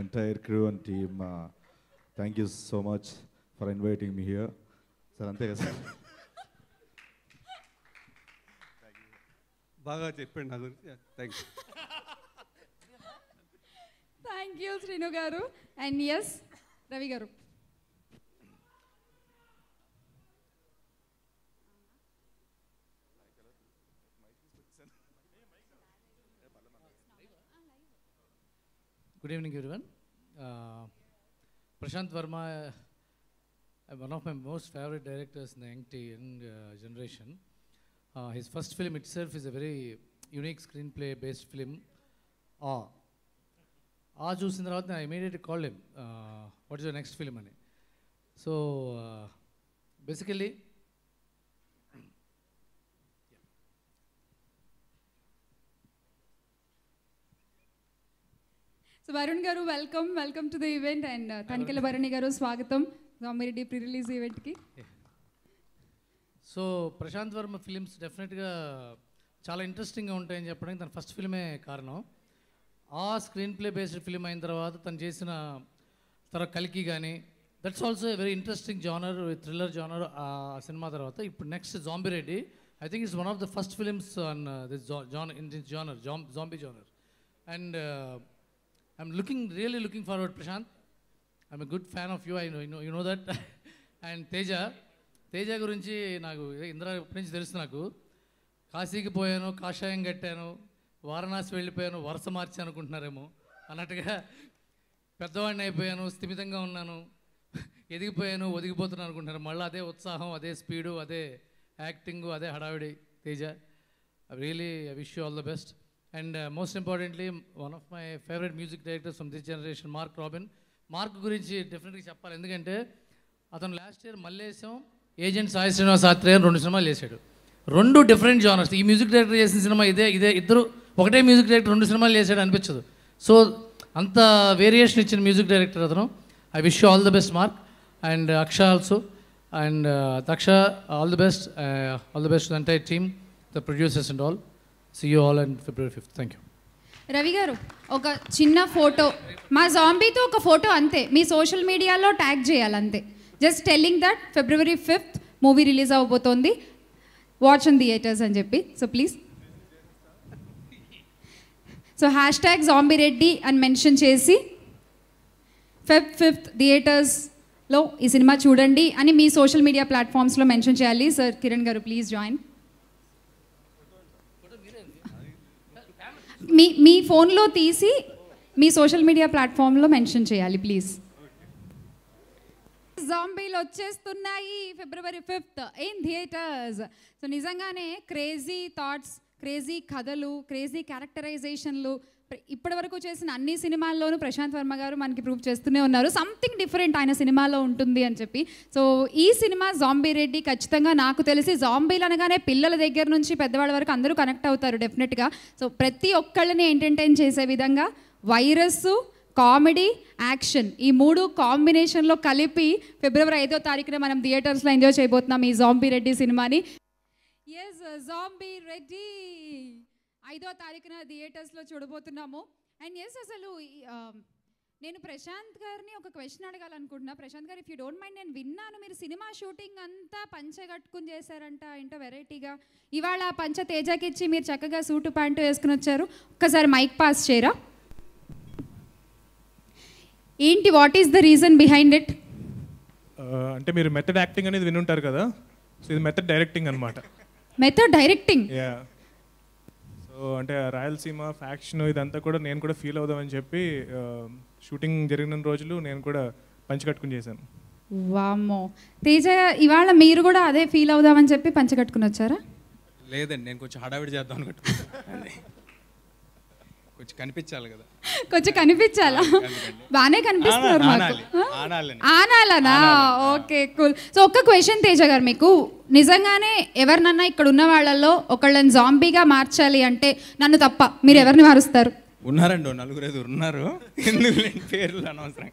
entire crew and team. Thank you so much for inviting me here. Sir, ante కదా సార్. బాగా చెప్పండి నా గురించి. Thank you. Thank you Srinu garu. And yes Ravi గారు. Good evening, everyone. Prashant Verma, one of my most favorite directors in the young generation. His first film itself is a very unique screenplay-based film. చూసిన తర్వాత I immediately called him. What is your next film? అని. So basically, so Varun గారు welcome to the event. And Tanikella Bharani garu స్వాగతం zombie Reddy pre release ఈవెంట్కి. So Prashanth Varma films డెఫినెట్గా చాలా ఇంట్రెస్టింగ్గా ఉంటాయని చెప్పడానికి తన ఫస్ట్ ఫిల్మే కారణం. ఆ స్క్రీన్ ప్లే బేస్డ్ ఫిలిం అయిన తర్వాత తను చేసిన తర్వాత కల్కి కానీ, that's also a very interesting genre, thriller genre. ఆ సినిమా తర్వాత ఇప్పుడు next zombie Reddy, I think it's one of the first films on this genre, zombie genre. And I'm really looking forward, Prashant. I'm a good fan of you. You know that. And Teja గురించి నాకు ఇంద్ర నుంచి తెలుసు. నాకు కాశీకి పోయాను, కాషాయం కట్టాను, వారణాసి వెళ్ళిపోయాను, వరుస మార్చి అనుకుంటున్నారేమో అన్నట్టుగా పెద్దవాడిని అయిపోయాను, స్థిమితంగా ఉన్నాను, ఎదిగిపోయాను, ఒదిగిపోతున్నాను అనుకుంటున్నారు. మళ్ళీ అదే ఉత్సాహం, అదే స్పీడు, అదే యాక్టింగ్, అదే హడావిడి. Teja, I wish you all the best. And most importantly, one of my favorite music directors from this generation, Mark Robin. Mark గురించి డెఫినెట్గా చెప్పాలి. ఎందుకంటే అతను last year Mallesham, Agent Sai Srinivas Athreya 2 సినిమాలు చేశాడు. 2 డిఫరెంట్ జానర్స్. ఈ మ్యూజిక్ డైరెక్టర్ చేసిన సినిమా ఇదే ఇద్దరు ఒకటే మ్యూజిక్ డైరెక్టర్ 2 సినిమాలు చేశాడు అనిపించదు. సో అంత వేరియేషన్ ఇచ్చిన మ్యూజిక్ డైరెక్టర్ అతను. I wish you all the best mark. And Aksha also. And Daksha, all the best to the entire team, the producers and all. See you all on February 5th. Thank you. Ravi గారు ఒక చిన్న photo, మా జాంబీతో ఒక photo అంతే, మీ social మీడియాలో tag చేయాలి అంతే. Just telling that February 5th movie release అవబోతోంది, వాచ్ ఇన్ థియేటర్స్ అని చెప్పి. సో ప్లీజ్ #zombie reddy అని మెన్షన్ చేసి Feb 5th థియేటర్స్లో ఈ సినిమా చూడండి అని మీ సోషల్ మీడియా ప్లాట్ఫామ్స్లో మెన్షన్ చేయాలి. Sir Kiran garu please join. మీ ఫోన్లో తీసి మీ సోషల్ మీడియా ప్లాట్ఫామ్లో మెన్షన్ చేయాలి ప్లీజ్. జాంబీలు వచ్చేస్తున్నాయి February 5th in theatres. So నిజంగానే క్రేజీ థాట్స్, క్రేజీ కథలు, క్రేజీ క్యారెక్టరైజేషన్లు ఇప్పటి వరకు చేసిన అన్ని సినిమాల్లోనూ ప్రశాంత్ వర్మ గారు మనకి ప్రూవ్ చేస్తూనే ఉన్నారు సంథింగ్ డిఫరెంట్ ఆయన సినిమాలో ఉంటుంది అని చెప్పి. సో ఈ సినిమా జాంబీ రెడ్డి ఖచ్చితంగా నాకు తెలిసి జాంబీలు అనగానే పిల్లల దగ్గర నుంచి పెద్దవాళ్ళ వరకు అందరూ కనెక్ట్ అవుతారు డెఫినెట్గా. సో ప్రతి ఒక్కళ్ళని ఎంటర్టైన్ చేసే విధంగా వైరస్, కామెడీ, యాక్షన్ ఈ 3 కాంబినేషన్లో కలిపి February 5వ తారీఖున మనం థియేటర్స్లో ఎంజాయ్ చేయబోతున్నాం ఈ జాంబీ రెడ్డి సినిమాని. ఎస్, జాంబీ రెడ్డి 5వ తారీఖున థియేటర్స్లో చూడబోతున్నాము. అండ్ ఎస్, అసలు నేను ప్రశాంత్ గారిని ఒక క్వశ్చన్ అడగాలనుకుంటున్నా. ప్రశాంత్ గారు, ఇఫ్ యూ డోంట్ మైండ్, నేను విన్నాను మీరు సినిమా షూటింగ్ అంతా పంచ కట్టుకుని చేశారంట, ఏంటో వెరైటీగా. ఇవాళ ఆ పంచ తేజకి ఇచ్చి మీరు చక్కగా సూటు ప్యాంటు వేసుకుని వచ్చారు. ఒక్కసారి మైక్ పాస్ చేయరా. ఏంటి, what is the reason behind it? అంటే మీరు మెథడ్ యాక్టింగ్ అనేది వినుంటారు కదా, సో ఇది మెథడ్ డైరెక్టింగ్ అనమాట. Method directing? యా. సో అంటే రాయలసీమ ఫ్యాక్షన్ ఇదంతా కూడా నేను కూడా ఫీల్ అవుదామని చెప్పి షూటింగ్ జరిగిన రోజులు నేను కూడా పంచకట్టుకుని చేశాను. వామ్మో. తేజ, ఇవాళ మీరు కూడా అదే ఫీల్ అవుదామని చెప్పి పంచకట్టుకుని వచ్చారా? లేదండి, నేను కొంచెం హడావిడి చేద్దాం అనుకుంటున్నాను. కొంచెం కనిపించాలి కదా. కొంచెం కనిపించాలా? బాగానే కనిపిస్తున్నారు మాకు. ఆనాలనా? Okay, cool. సో ఒక్క క్వశ్చన్ తేజ గారు, మీకు నిజంగానే ఎవరినన్నా ఇక్కడ ఉన్న వాళ్ళల్లో ఒకళ్ళని జాంబీగా మార్చాలి అంటే, నన్ను తప్ప మీరు ఎవరిని మారుస్తారు? ఉన్నారండి, 4-5 ఉన్నారు. ఎందుకు పేర్లు అనవసరం.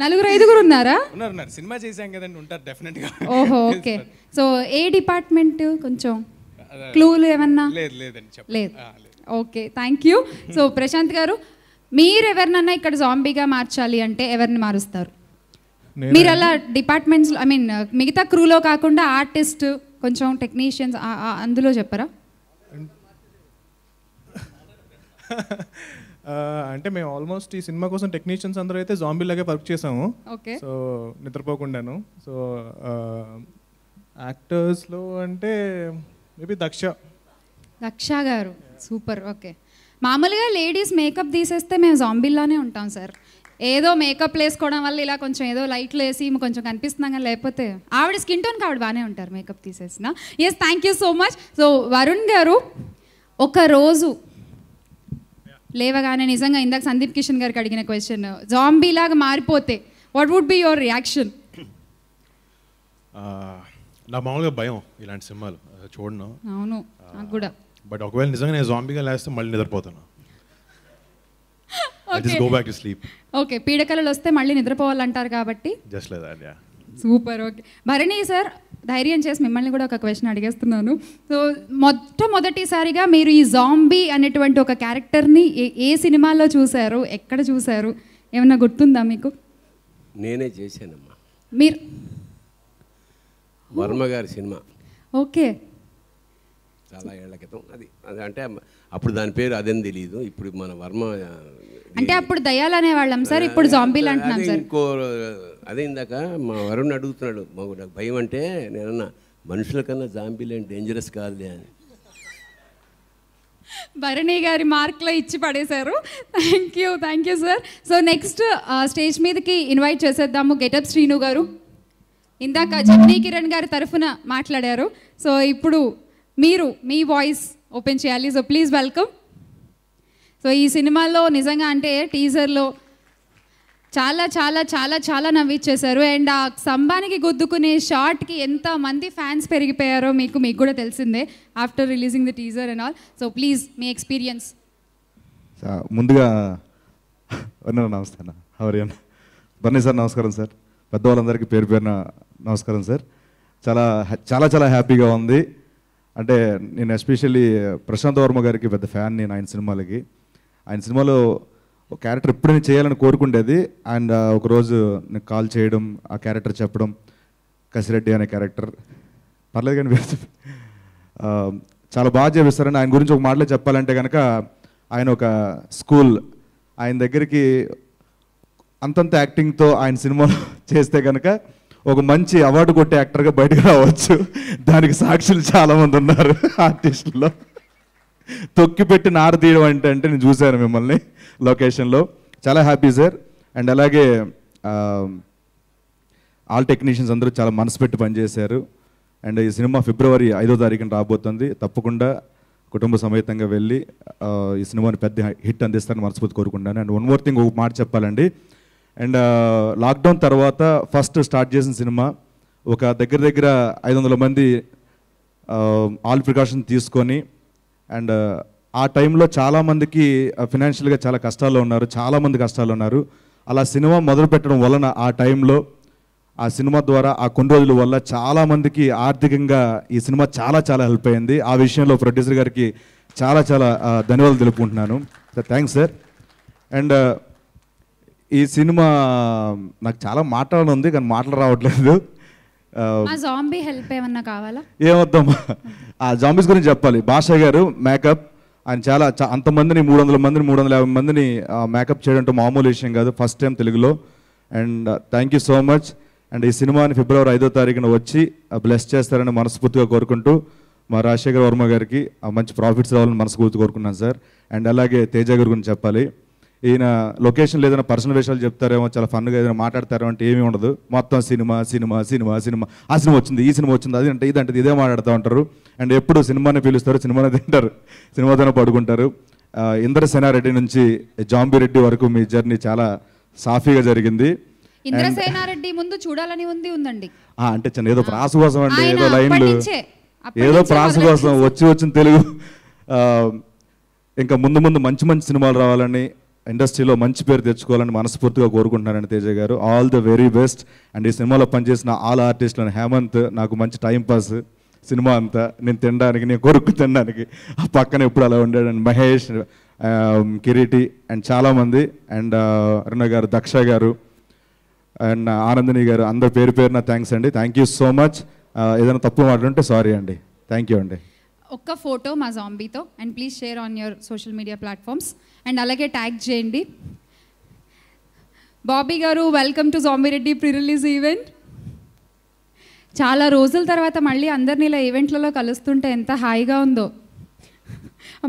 4-5 ఉన్నారా? ఉన్నారు, సినిమా చేశాం కదండి, ఉంటారు డెఫినెట్గా. ఓహో, ఓకే. సో ఏ డిపార్ట్మెంట్, కొంచెం క్లూలు ఏమన్నా? లేదండి, లేదు. Okay, thank you. So Prashant garu, మీరు ఎవరినన్నా ఇక్కడ జాంబీగా మార్చాలి అంటే ఎవరిని మారుస్తారు? మీరు అలా డిపార్ట్మెంట్స్, ఐ మీన్ మిగతా క్రూలో కాకుండా ఆర్టిస్ట్, కొంచెం టెక్నీషియన్స్ అందులో చెప్పరా? అంటే మేము ఆల్మోస్ట్ ఈ సినిమా కోసం టెక్నీషియన్స్ అందరూ అయితే జాంబీ లాగే వర్క్ చేసాము. ఓకే. సో నిద్రపోకుండాను. సో యాక్టర్స్లో అంటే మేబీ దక్ష గారు. సూపర్. ఓకే. మామూలుగా లేడీస్ మేకప్ తీసేస్తే మేము జాంబీలానే ఉంటాం సార్. ఏదో మేకప్ వేసుకోవడం వల్ల ఇలా కొంచెం ఏదో లైట్లు వేసి కొంచెం కనిపిస్తున్నాం, కానీ లేకపోతే ఆవిడ స్కిన్ టోన్కి ఆవిడ బాగానే ఉంటారు మేకప్ తీసేసిన. Yes, thank you so much. So Varun garu, ఒక రోజు లేవగానే, నిజంగా ఇందాక సందీప్ కిషన్ గారికి అడిగిన క్వశ్చన్, జాంబీ లాగా మారిపోతే what would be your reaction? నా మామూలుగా భయం ఇలాంటి సినిమాలు చూడను. అవును, నాకు కూడా. బట్ ఒకవేళ నిజంగా నేను జాంబీగా లేస్తే మళ్ళీ నిద్రపోతాను. I just go back to sleep. Okay, పీడకలలు వస్తే మళ్ళీ నిద్రపోవాలంటారు కాబట్టి. Just like that, yeah. Super. Okay, Bharani sir, ధైర్యం చేసి మిమ్మల్ని కూడా ఒక క్వశ్చన్ అడిగేస్తున్నాను. సో మొట్టమొదటిసారిగా మీరు ఈ జాంబీ అనేటువంటి ఒక క్యారెక్టర్ని ఏ సినిమాలో చూశారు, ఎక్కడ చూశారు, ఏమన్నా గుర్తుందా మీకు? నేనే చేశానమ్మా, మీరు వర్మ గారి సినిమా. ఓకే. చాలా ఏళ్ల క్రితం. అది అంటే అప్పుడు దాని పేరు అదేం తెలియదు. ఇప్పుడు మన వర్మ అంటే అప్పుడు దయ్యాలు అనేవాళ్ళం సార్, ఇప్పుడు జాంబీలు అంటున్నాం సార్. ఇంకో అదే ఇందాక మా వరుణ్ అడుగుతున్నాడు, మాకు నాకు భయం అంటే, నేనన్నా మనుషుల కన్నా జాంబీలు ఏం డేంజరస్ కాదులే అని. భరణి గారి మార్క్లో ఇచ్చి పడేశారు. Thank you sir. So next stage మీదకి ఇన్వైట్ చేసేద్దాము గెటప్ శ్రీను గారు. ఇందాక జమ్నీ కిరణ్ గారి తరఫున మాట్లాడారు. సో ఇప్పుడు మీరు మీ వాయిస్ ఓపెన్ చేయాలి. So please welcome. సో ఈ సినిమాలో నిజంగా అంటే టీజర్లో చాలా చాలా చాలా చాలా నవ్విచ్చేశారు. అండ్ ఆ సంబానికి గుద్దుకునే షార్ట్కి ఎంతమంది ఫ్యాన్స్ పెరిగిపోయారో మీకు కూడా తెలిసిందే after releasing the teaser and all. So please me experience. ముందుగా నమస్తే అన్న, హవరియన్ బన్నీ సార్, నమస్కారం సార్. పెద్దవాళ్ళందరికీ పేరు పేరున నమస్కారం సార్. చాలా చాలా చాలా హ్యాపీగా ఉంది. అంటే నేను ఎస్పెషల్లీ ప్రశాంత్ వర్మ గారికి పెద్ద ఫ్యాన్. నేను ఆయన సినిమాలో ఒక క్యారెక్టర్ ఎప్పుడైనా చేయాలని కోరుకుండేది. అండ్ ఒకరోజు నేను కాల్ చేయడం, ఆ క్యారెక్టర్ చెప్పడం, కసిరెడ్డి అనే క్యారెక్టర్ పర్లేదు కానీ చాలా బాగా చేపిస్తారని. ఆయన గురించి ఒక మాటలో చెప్పాలంటే కనుక, ఆయన ఒక స్కూల్, ఆయన దగ్గరికి అంతంత యాక్టింగ్తో ఆయన సినిమాలో చేస్తే కనుక ఒక మంచి అవార్డు కొట్టే యాక్టర్గా బయటకు రావచ్చు. దానికి సాక్షులు చాలామంది ఉన్నారు ఆర్టిస్టుల్లో. తొక్కిపెట్టి నార తీయడం అంటే నేను చూశాను మిమ్మల్ని లొకేషన్లో. చాలా హ్యాపీ సార్. అండ్ అలాగే ఆల్ టెక్నీషియన్స్ అందరూ చాలా మనసు పెట్టి పనిచేశారు. అండ్ ఈ సినిమా ఫిబ్రవరి 5వ తారీఖున రాబోతుంది. తప్పకుండా కుటుంబ సమేతంగా వెళ్ళి ఈ సినిమాని పెద్ద హిట్ అందిస్తారని మనస్ఫూర్తి కోరుకుంటాను. అండ్ వన్ మోర్ థింగ్, ఒక మాట చెప్పాలండి. అండ్ లాక్డౌన్ తర్వాత ఫస్ట్ స్టార్ట్ చేసిన సినిమా, ఒక దగ్గర 500 మంది ఆల్ ప్రికాషన్ తీసుకొని, అండ్ ఆ టైంలో చాలామందికి ఫినాన్షియల్గా చాలా కష్టాల్లో ఉన్నారు, చాలామంది కష్టాలు ఉన్నారు. అలా సినిమా మొదలు పెట్టడం వలన ఆ టైంలో, ఆ సినిమా ద్వారా ఆ కొన్ని రోజుల వల్ల చాలామందికి ఆర్థికంగా ఈ సినిమా చాలా చాలా హెల్ప్ అయింది. ఆ విషయంలో ప్రొడ్యూసర్ గారికి చాలా చాలా ధన్యవాదాలు తెలుపుకుంటున్నాను సార్. Thanks sir. అండ్ ఈ సినిమా నాకు చాలా మాట్లాడాలని ఉంది, కానీ మాటలు రావట్లేదు. జాంబీ హెల్ప్ ఏమన్నా కావాలా? ఏమొద్దామా, ఆ జాంబీస్ గురించి చెప్పాలి. భాషా గారు మేకప్, ఆయన చాలా అంతమందిని 300 మందిని 350 మందిని మేకప్ చేయడం మామూలు విషయం కాదు. ఫస్ట్ టైం తెలుగులో. And thank you so much. And ఈ సినిమాని ఫిబ్రవరి 5వ తారీఖున వచ్చి బ్లెస్ చేస్తారని మనస్ఫూర్తిగా కోరుకుంటూ మా రాజశేఖర్ వర్మ గారికి మంచి ప్రాఫిట్స్ రావాలని మనస్ఫూర్తిగా కోరుకున్నాను సార్. అండ్ అలాగే తేజ గారి గురించి చెప్పాలి. ఈయన లొకేషన్లో ఏదైనా పర్సనల్ విషయాలు చెప్తారేమో, చాలా ఫన్గా ఏదైనా మాట్లాడతారో అంటే ఏమీ ఉండదు. మొత్తం సినిమా సినిమా సినిమా సినిమా, ఆ సినిమా వచ్చింది, ఈ సినిమా వచ్చింది, అది అంటే ఇదంటే ఇదే మాట్లాడుతూ ఉంటారు. అండ్ ఎప్పుడు సినిమానే పిలుస్తారు, సినిమానే తింటారు, సినిమాతోనే పడుకుంటారు. ఇంద్రసేనారెడ్డి నుంచి జాంబిరెడ్డి వరకు మీ జర్నీ చాలా సాఫీగా జరిగింది. ఇంద్రసేనారెడ్డి ముందు చూడాలని ఉందండి. అంటే చిన్న ఏదో ప్రాస కోసం అంటే ఏదో లైన్లు ఏదో ప్రాస కోసం వచ్చిన తెలుగు. ఇంకా ముందు ముందు మంచి మంచి సినిమాలు రావాలని, ఇండస్ట్రీలో మంచి పేరు తెచ్చుకోవాలని మనస్ఫూర్తిగా కోరుకుంటున్నానండి తేజ గారు. All the very best. And ఈ సినిమాలో పనిచేసిన ఆల్ ఆర్టిస్టులను, హేమంత్ నాకు మంచి టైంపాస్ సినిమా అంతా, నేను తినడానికి, నేను కొరుక్కు తినడానికి ఆ పక్కన ఎప్పుడు అలా ఉండాడు. అండ్ మహేష్, కిరీటి అండ్ చాలామంది, అండ్ అరుణ గారు, దక్ష గారు అండ్ ఆనందిని గారు, అందరు పేరు పేరున థ్యాంక్స్ అండి. Thank you so much. ఏదైనా తప్పు మాట్లాడుంటే సారీ అండి. థ్యాంక్ యూ అండి. ఒక్క ఫోటో మా జాంబీతో and please share on your social media platforms and అలాగే ట్యాగ్ చేయండి. బాబీ గారు, welcome to Zombie Reddy pre release event. చాలా రోజుల తర్వాత మళ్ళీ అందరినీ ఇలా ఈవెంట్లలో కలుస్తుంటే ఎంత హాయిగా ఉందో.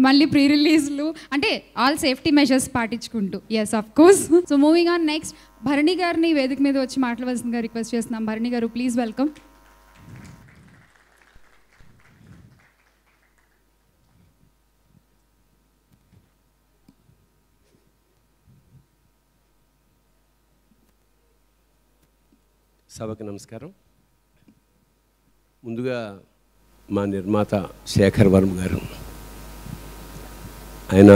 మళ్ళీ ప్రీ రిలీజ్లు అంటే ఆల్ సేఫ్టీ మెజర్స్ పాటించుకుంటూ. Yes of course. So moving on next, Bharani గారిని వేదిక మీద వచ్చి మాట్లాడవలసిందిగా రిక్వెస్ట్ చేస్తున్నాం. Bharani garu please welcome. సభకు నమస్కారం. ముందుగా మా నిర్మాత శేఖర్ వర్మ గారు, ఆయన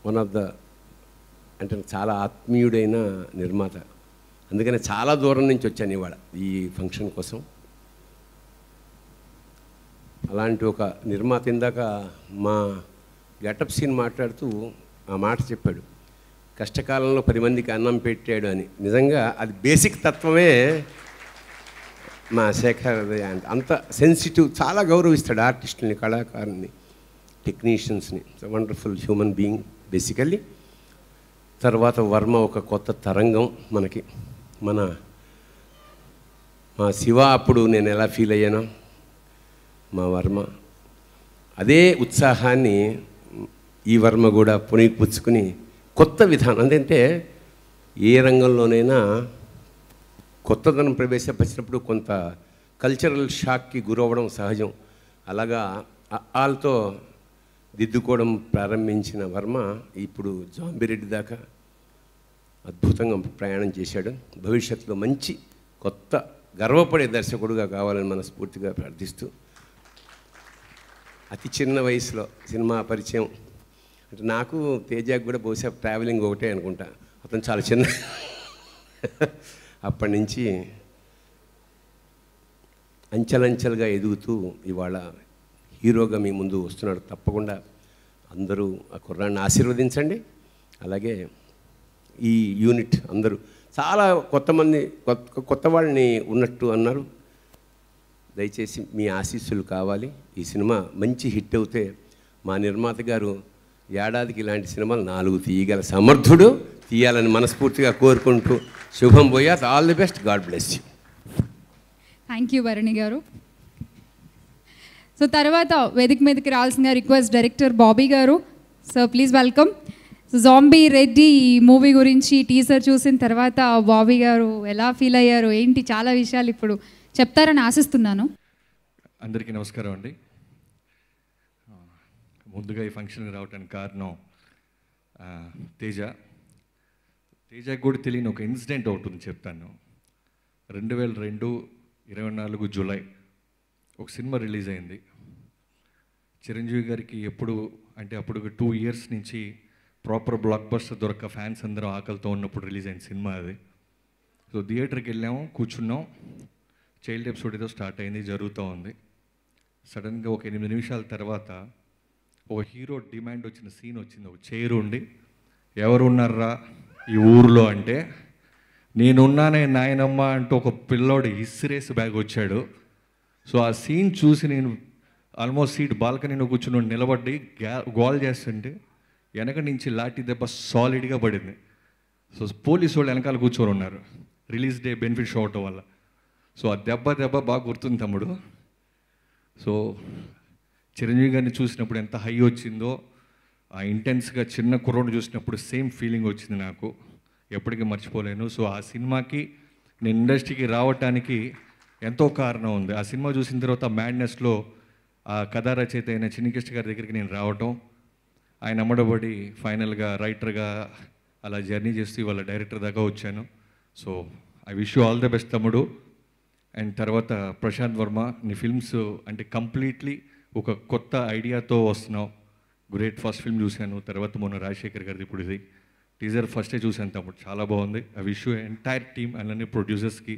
వన్ ఆఫ్ ద అంటే చాలా ఆత్మీయుడైన నిర్మాత. అందుకని చాలా దూరం నుంచి వచ్చాను ఇవాళ ఈ ఫంక్షన్ కోసం. అలాంటి ఒక నిర్మాత ఇందాక మా గెటప్ సీన్ మాట్లాడుతూ ఆ మాట చెప్పాడు, కష్టకాలంలో 10 మందికి అన్నం పెట్టాడు అని. నిజంగా అది బేసిక్ తత్వమే మా శేఖర్. అంత సెన్సిటివ్, చాలా గౌరవిస్తాడు ఆర్టిస్టుల్ని, కళాకారుల్ని, టెక్నీషియన్స్ని. Wonderful human being basically. తర్వాత వర్మ ఒక కొత్త తరంగం మనకి. మా శివ అప్పుడు నేను ఎలా ఫీల్ అయ్యానో, మా వర్మ అదే ఉత్సాహాన్ని ఈ వర్మ కూడా పుణికిపుచ్చుకుని కొత్త విధానం, అంటే ఏ రంగంలోనైనా కొత్తదనం ప్రవేశపెట్టినప్పుడు కొంత కల్చరల్ షాక్కి గురవ్వడం సహజం. అలాగా వాళ్ళతో దిద్దుకోవడం ప్రారంభించిన వర్మ ఇప్పుడు జాంబిరెడ్డి దాకా అద్భుతంగా ప్రయాణం చేశాడు. భవిష్యత్తులో మంచి కొత్త గర్వపడే దర్శకుడుగా కావాలని మనస్ఫూర్తిగా ప్రార్థిస్తూ, అతి చిన్న వయసులో సినిమా పరిచయం అంటే నాకు తేజాకి కూడా బహుశా ట్రావెలింగ్ ఒకటే అనుకుంటా. అతను చాలా చిన్న అప్పటి నుంచి అంచెలంచెలుగా ఎదుగుతూ ఇవాళ హీరోగా మీ ముందు వస్తున్నాడు. తప్పకుండా అందరూ ఆ కుర్రాన్ని ఆశీర్వదించండి. అలాగే ఈ యూనిట్ అందరూ చాలా కొత్త వాళ్ళని ఉన్నట్టు అన్నారు. దయచేసి మీ ఆశీస్సులు కావాలి. ఈ సినిమా మంచి హిట్ అవుతే మా నిర్మాత గారు ఏడాదికి ఇలాంటి సినిమాలు 4 తీయగల సమర్థుడు, తీయాలని మనస్ఫూర్తిగా కోరుకుంటూ శుభం పోయా. All the best. God bless you. Thank you Bharani garu. So తర్వాత వేదిక మీదకి రావాల్సిన రిక్వెస్ట్ డైరెక్టర్ బాబీ గారు. So please welcome. So Zombie Reddy movie గురించి టీజర్ చూసిన తర్వాత బాబీ గారు ఎలా ఫీల్ అయ్యారు ఏంటి, చాలా విషయాలు ఇప్పుడు చెప్తారని ఆశిస్తున్నాను. అందరికీ నమస్కారం అండి. ముందుగా ఈ ఫంక్షన్కి రావడానికి కారణం తేజకి కూడా తెలియని ఒక ఇన్సిడెంట్ ఒకటి ఉంది, చెప్తాను. 2002 24 జూలై ఒక సినిమా రిలీజ్ అయింది. చిరంజీవి గారికి ఎప్పుడు అంటే అప్పుడు 2 ఇయర్స్ నుంచి ప్రాపర్ బ్లాక్ బస్టర్ దొరక్క ఫ్యాన్స్ అందరూ ఆకలితో ఉన్నప్పుడు రిలీజ్ అయిన సినిమా అది. సో థియేటర్కి వెళ్ళాము, కూర్చున్నాం. చైల్డ్ ఎపిసోడ్ ఏదో స్టార్ట్ అయింది, జరుగుతూ ఉంది. సడన్గా ఒక 8 నిమిషాల తర్వాత ఒక హీరో డిమాండ్ వచ్చిన సీన్ వచ్చింది. ఒక చైర్ ఉండి, ఎవరు ఉన్నారా ఈ ఊరిలో అంటే, నేనున్నానే నాయనమ్మ అంటూ ఒక పిల్లోడు ఇసిరేసి బ్యాగ్ వచ్చాడు. సో ఆ సీన్ చూసి నేను ఆల్మోస్ట్ సీట్ బాల్కనీలో కూర్చుని నిలబడి గోల్ చేస్తుంటే వెనక నుంచి లాఠీ దెబ్బ సాలిడ్గా పడింది. సో పోలీసు వాళ్ళు వెనకాల కూర్చొని ఉన్నారు రిలీజ్ డే బెనిఫిట్ షో అవటం వల్ల. సో ఆ దెబ్బ బాగా గుర్తుంది తమ్ముడు. సో చిరంజీవి గారిని చూసినప్పుడు ఎంత హై వచ్చిందో, ఆ ఇంటెన్స్గా చిన్న కుర్రోడు చూసినప్పుడు సేమ్ ఫీలింగ్ వచ్చింది నాకు, ఎప్పటికీ మర్చిపోలేను. సో ఆ సినిమాకి నేను ఇండస్ట్రీకి రావటానికి ఎంతో కారణం ఉంది. ఆ సినిమా చూసిన తర్వాత మ్యాడ్నెస్లో ఆ కథా రచయిత అయిన చిన్నికృష్ణ గారి దగ్గరికి నేను రావటం, ఆయన అమ్మడబడి ఫైనల్గా రైటర్గా అలా జర్నీ చేస్తూ ఇవాళ డైరెక్టర్ దాకా వచ్చాను. So I wish you all the best తమ్ముడు. అండ్ తర్వాత ప్రశాంత్ వర్మ, నీ ఫిల్మ్స్ అంటే కంప్లీట్లీ ఒక కొత్త ఐడియాతో వస్తున్నావు. గ్రేట్ ఫస్ట్ ఫిల్మ్ చూశాను, తర్వాత మొన్న రాజశేఖర్ గారిది ఇప్పుడు ఇది టీజర్ ఫస్టే చూశాను తమ్ముడు, చాలా బాగుంది. I wish you entire team అలానే ప్రొడ్యూసర్స్కి,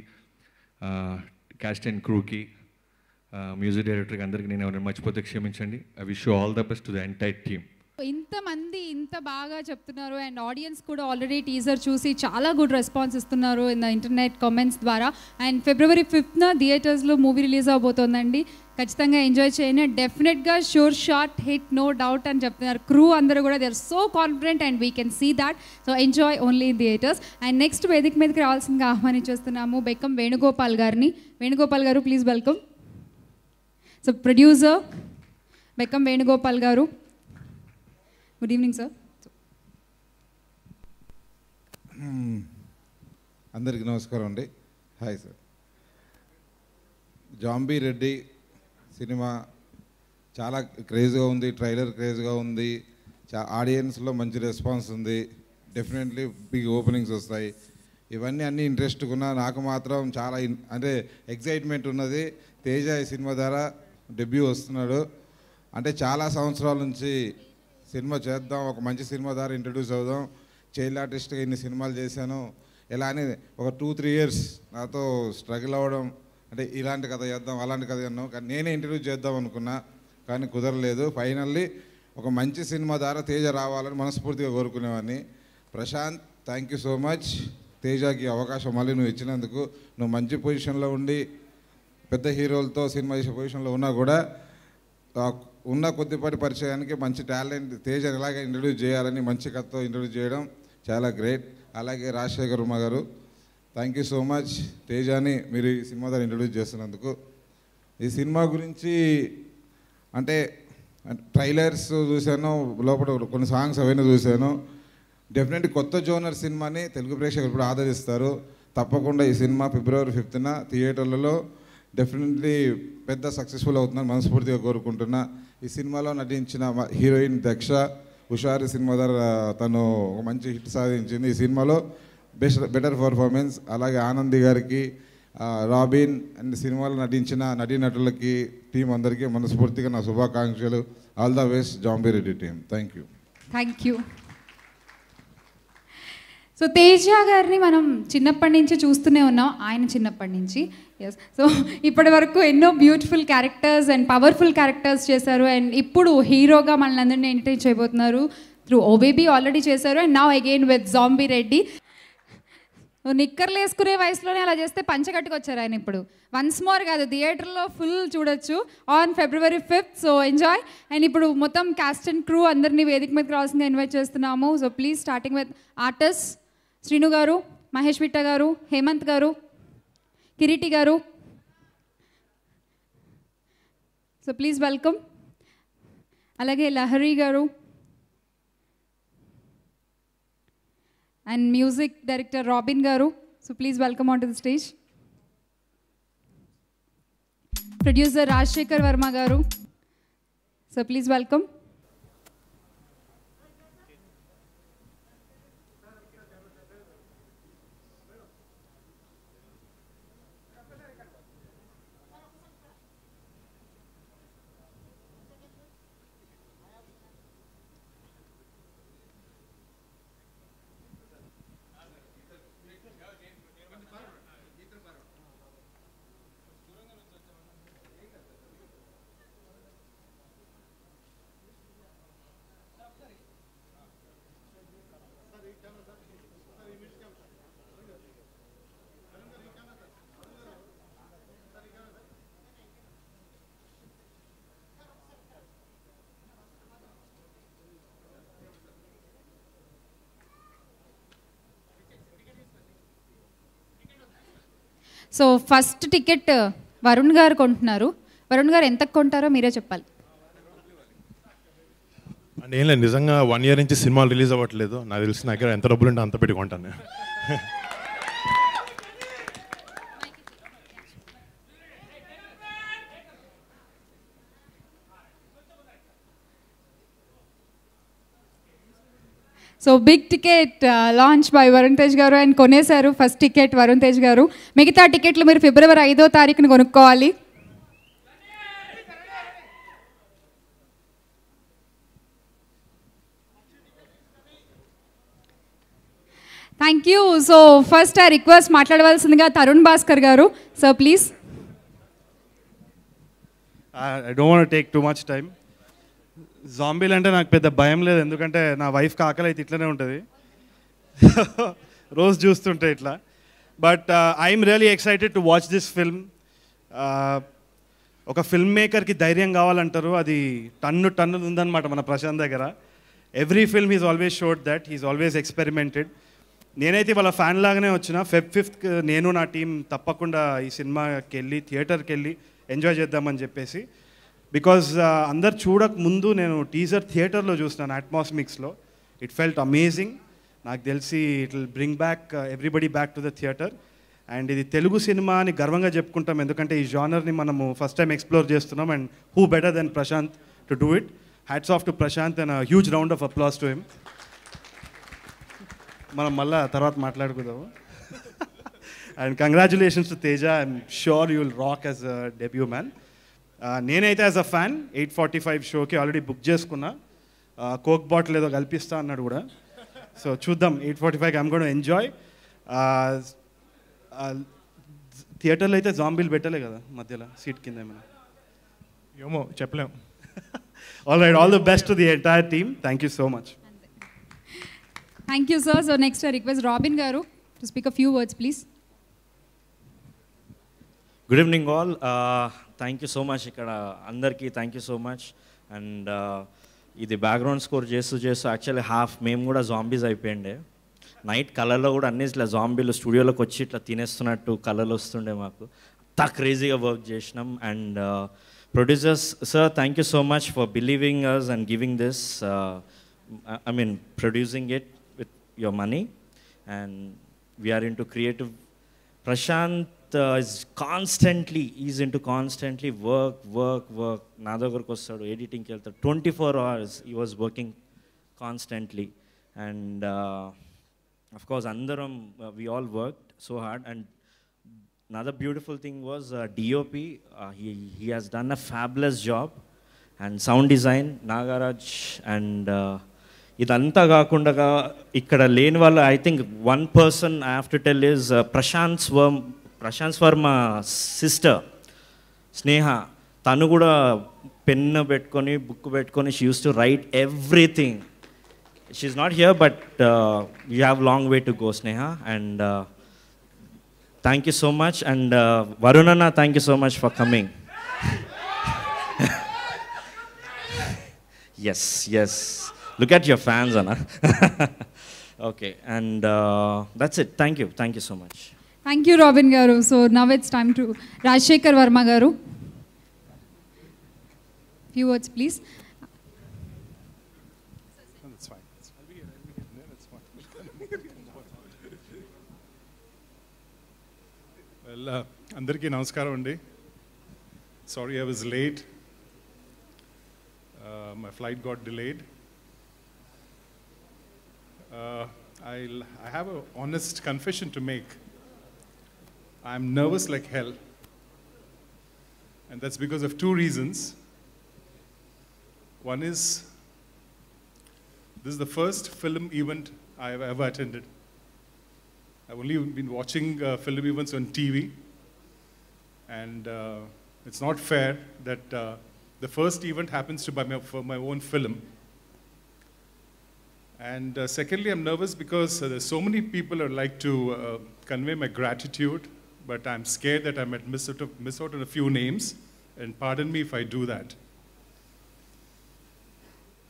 క్యాస్ట్ అండ్ క్రూకి, మ్యూజిక్ డైరెక్టర్కి అందరికీ నేను ఎవరైనా మర్చిపోతే క్షమించండి. I wish you all the best to the entire team. ఇంతమంది ఇంత బాగా చెప్తున్నారు అండ్ ఆడియన్స్ కూడా ఆల్రెడీ టీజర్ చూసి చాలా గుడ్ రెస్పాన్స్ ఇస్తున్నారు ఇన్ ద ఇంటర్నెట్ కామెంట్స్ ద్వారా. అండ్ February 5th థియేటర్స్లో మూవీ రిలీజ్ అవబోతోందండి, ఖచ్చితంగా ఎంజాయ్ చేయండి. డెఫినెట్గా sure shot hit no doubt అని చెప్తున్నారు క్రూ అందరూ కూడా. They are so confident and we can see that. So enjoy only in theatres. And next వేదిక మీదకి రావాల్సిందిగా ఆహ్వానించేస్తున్నాము బెక్కం వేణుగోపాల్ గారిని. Venugopal garu please welcome. So producer Bekkam Venugopal garu, good evening sir. అందరికీ నమస్కారం అండి. Hi sir. జాంబీ రెడ్డి సినిమా చాలా క్రేజ్గా ఉంది, ట్రైలర్ క్రేజ్గా ఉంది, ఆడియన్స్లో మంచి రెస్పాన్స్ ఉంది, డెఫినెట్లీ బిగ్ ఓపెనింగ్స్ వస్తాయి. ఇవన్నీ అన్నీ ఇంట్రెస్ట్గా ఉన్నా నాకు మాత్రం చాలా అంటే ఎగ్జైట్మెంట్ ఉన్నది. తేజ ఈ సినిమా ద్వారా డెబ్యూ వస్తున్నాడు. అంటే చాలా సంవత్సరాల నుంచి సినిమా చేద్దాం, ఒక మంచి సినిమా ద్వారా ఇంట్రడ్యూస్ అవుదాం, చైల్డ్ ఆర్టిస్ట్గా ఇన్ని సినిమాలు చేశాను, ఇలా అని ఒక 2-3 years నాతో స్ట్రగుల్ అవ్వడం, అంటే ఇలాంటి కథ చేద్దాం అలాంటి కథ చేద్దాం, కానీ నేనే ఇంట్రడ్యూస్ చేద్దాం అనుకున్నా, కానీ కుదరలేదు. ఫైనల్లీ ఒక మంచి సినిమా ద్వారా తేజ రావాలని మనస్ఫూర్తిగా కోరుకునేవాడిని. Prashanth, thank you so much. తేజకి అవకాశం మళ్ళీ నువ్వు ఇచ్చినందుకు. నువ్వు మంచి పొజిషన్లో ఉండి పెద్ద హీరోలతో సినిమా చేసే పొజిషన్లో ఉన్నా కూడా ఉన్న కొద్దిపాటి పరిచయానికి మంచి టాలెంట్ తేజని ఎలాగ ఇంట్రడ్యూస్ చేయాలని మంచి కథతో ఇంట్రడ్యూస్ చేయడం చాలా గ్రేట్. అలాగే రాజశేఖర్ వర్మ గారు, థ్యాంక్ యూ సో మచ్ తేజని మీరు ఈ సినిమా ద్వారా ఇంట్రడ్యూస్ చేస్తున్నందుకు. ఈ సినిమా గురించి అంటే ట్రైలర్స్ చూశాను, లోపల కొన్ని సాంగ్స్ అవన్నీ చూశాను. డెఫినెట్లీ కొత్త జోనర్ సినిమాని తెలుగు ప్రేక్షకులు ఇప్పుడు ఆదరిస్తారు. తప్పకుండా ఈ సినిమా February 5th థియేటర్లలో డెఫినెట్లీ పెద్ద సక్సెస్ఫుల్ అవుతుందని మనస్ఫూర్తిగా కోరుకుంటున్నా. ఈ సినిమాలో నటించిన హీరోయిన్ దక్ష హుషారు సినిమా ద్వారా తను ఒక మంచి హిట్ సాధించింది. ఈ సినిమాలో బెటర్ పర్ఫార్మెన్స్. అలాగే ఆనంది గారికి, రాబిన్ అండ్ సినిమాలో నటించిన నటీనటులకి టీం అందరికీ మనస్ఫూర్తిగా నా శుభాకాంక్షలు. All the best zombie Reddy team. Thank you. Thank you. So Teja గారిని మనం చిన్నప్పటి నుంచి చూస్తూనే ఉన్నాం, ఆయన చిన్నప్పటి నుంచి. ఎస్. సో ఇప్పటి వరకు ఎన్నో beautiful characters and powerful characters చేశారు. అండ్ ఇప్పుడు హీరోగా మనల్ని అందరినీ ఎంటర్టైన్ చేయబోతున్నారు. త్రూ ఓబేబీ ఆల్రెడీ చేశారు and now again with zombie Reddy. నిక్కర్లు వేసుకునే వయసులోనే అలా చేస్తే పంచగట్టుకొచ్చారు ఆయన ఇప్పుడు. వన్స్ మోర్ కాదు, థియేటర్లో ఫుల్ చూడొచ్చు on February 5th. So enjoy. And ఇప్పుడు మొత్తం క్యాస్ట్ అండ్ క్రూ అందరినీ వేదిక మీదకి రావాల్సిందిగా ఇన్వైట్ చేస్తున్నాము. So please starting with artist Srinu garu, Mahesh Vitta garu, Hemant garu, Kireeti garu. So please welcome. అలాగే Lahari garu and music director Robin garu. So please welcome on to the stage. Producer Rajasekhar Varma garu. So please welcome. So first ticket Varun garu కొంటున్నారు. వరుణ్ గారు ఎంతకు కొంటారో మీరే చెప్పాలి. అంటే ఏం లేదు, నిజంగా 1 year నుంచి సినిమాలు రిలీజ్ అవ్వట్లేదు. నాకు తెలిసి నా దగ్గర ఎంత డబ్బులు ఉంటే అంత పెట్టి కొంటాను నేను. So big ticket launch by Varun Tej garu and కొనేశారు ఫస్ట్ టికెట్ వరుణ్ తేజ్ గారు. మిగతా టికెట్లు మీరు February 5వ తారీఖున కొనుక్కోవాలి. Thank you. సో ఫస్ట్ ఆ రిక్వెస్ట్ మాట్లాడవలసిందిగా తరుణ్ భాస్కర్ గారు. So please. I don't want to take too much time. జాంబీలు అంటే నాకు పెద్ద భయం లేదు, ఎందుకంటే నా వైఫ్కి ఆకలి అయితే ఇట్లనే ఉంటుంది రోజు చూస్తుంటే ఇట్లా. But I'm really excited to watch this film. ఒక ఫిల్మ్ మేకర్కి ధైర్యం కావాలంటారు, అది టన్నులు ఉందన్నమాట మన ప్రశాంత్ దగ్గర. Every film he's always showed that, he's always experimented. నేనైతే వాళ్ళ ఫ్యాన్ లాగానే వచ్చిన. Feb 5th నేను నా టీం తప్పకుండా ఈ సినిమాకి వెళ్ళి థియేటర్కి వెళ్ళి ఎంజాయ్ చేద్దామని చెప్పేసి. బికాజ్ అందరు చూడక ముందు నేను టీజర్ థియేటర్లో చూసినాను అట్మాస్మిక్స్లో. It felt amazing. నాకు తెలిసి it will bring back everybody back to the theatre. And ఇది తెలుగు సినిమా అని గర్వంగా చెప్పుకుంటాం, ఎందుకంటే ఈ జానర్ని మనము ఫస్ట్ టైం ఎక్స్ప్లోర్ చేస్తున్నాం. And who better than Prashant to do it. Hats off to Prashant and huge round of applause to him. మనం మళ్ళీ తర్వాత మాట్లాడుకుందాము. And congratulations to Teja. I'm sure you will rock as a debut man. నేనైతే as a fan 8:45 షోకి already book చేసుకున్నా. Coke bottle ఏదో కల్పిస్తా అన్నాడు కూడా. సో చూద్దాం 8:45కి ఐమ్ గోన్ టు ఎంజాయ్. థియేటర్లో అయితే జాంబీలు పెట్టలే కదా మధ్యలో సీట్ కింద ఏమైనా, ఏమో చెప్పలేం. All right, all the best to the entire team. Thank you so much. Thank you sir. So next request Robin garu to speak a few words please. Good evening all. Thank you so much. ఇక్కడ అందరికీ thank you so much. And ఇది background score చేస్తూ actually మేము కూడా zombies అయిపోయిండే. Night కలర్లో కూడా అన్ని ఇట్లా జాంబీలు స్టూడియోలోకి వచ్చి ఇట్లా తినేస్తున్నట్టు కలర్లు వస్తుండే మాకు. అంతా క్రేజీగా వర్క్ చేసినాం. And producers sir, thank you so much for believing us and giving this, I mean producing it with your money. And we are into creative. Prashant is into constantly work. నా దగ్గరకు వస్తాడు, ఎడిటింగ్కి వెళ్తాడు. 24 hours he was working constantly. And of course andaram we all worked so hard. And another beautiful thing was DOP. He has done a fabulous job. And sound design Nagaraj. And ఇదంతా కాకుండా ఇక్కడ లేని వాళ్ళు, I think one person I have to tell is Prashanth Varma sister Sneha. తను కూడా pen పెట్టుకొని book పెట్టుకొని she use to write everything. She is not here but you have long way to go Sneha. And thank you so much. And Varun అన్న, thank you so much for coming. Yes look at your fans, Anna. Okay, and that's it. Thank you so much. Thank you Robin garu. So now it's time to Rajshekhar Verma garu. Few words please. That's fine. That's fine. Well, andarki namaskaram andi. Sorry I was late. My flight got delayed. I have an honest confession to make. I'm nervous like hell. And that's because of two reasons. One is, this is the first film event I have ever attended. I've only been watching film events on TV. And it's not fair that the first event happens to be for my own film. And secondly, I'm nervous because there's so many people who like to convey my gratitude, but I'm scared that I might miss out on a few names, and pardon me if I do that.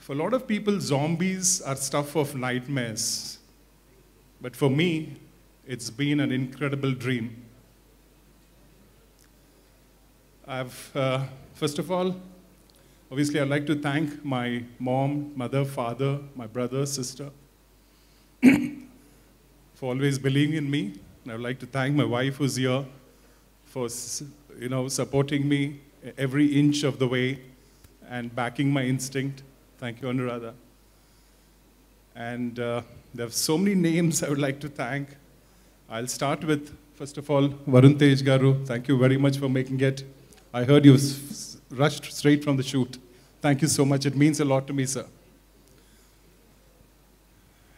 For a lot of people, zombies are stuff of nightmares. But for me, it's been an incredible dream. First of all, obviously, I'd like to thank my mom, mother, father, my brother, sister, for always believing in me. And I'd like to thank my wife who's here for, supporting me every inch of the way and backing my instinct. Thank you, Anuradha. And there are so many names I would like to thank. I'll start with, first of all, Varun Tej Garu. Thank you very much for making it. I heard you rushed straight from the shoot. Thank you so much. It means a lot to me, sir.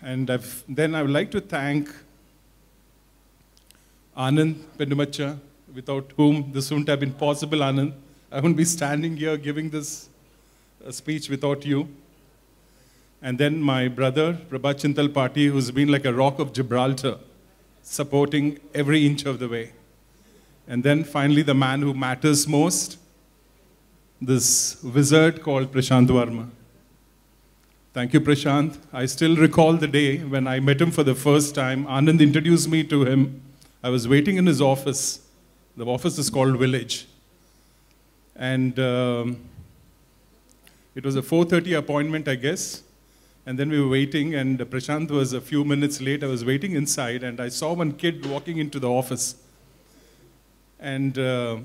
And then I would like to thank Anand Pendumacha, without whom this wouldn't have been possible, Anand. I wouldn't be standing here giving this speech without you. And then my brother, Prabhat Chintal Pati, who's been like a rock of Gibraltar, supporting every inch of the way. And then finally, the man who matters most, this wizard called Prashant Varma. Thank you, Prashant. I still recall the day when I met him for the first time. Anand introduced me to him. I was waiting in his office. The office is called Village. And it was a 4:30 appointment, I guess. And then we were waiting, and Prashant was a few minutes late. I was waiting inside, and I saw one kid walking into the office. And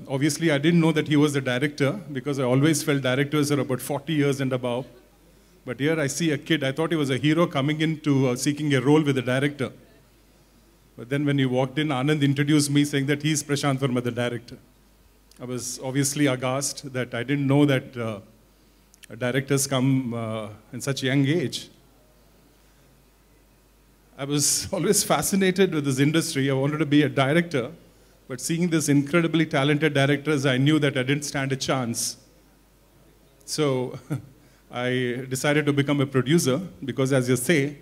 obviously, I didn't know that he was the director, because I always felt directors are about 40 years and above. But here I see a kid. I thought he was a hero coming into seeking a role with the director. But then when he walked in, Anand introduced me, saying that he's Prashant Varma, the director. I was obviously aghast that I didn't know that directors come in such a young age. I was always fascinated with this industry. I wanted to be a director, but seeing these incredibly talented directors, I knew that I didn't stand a chance. So I decided to become a producer, because as you say,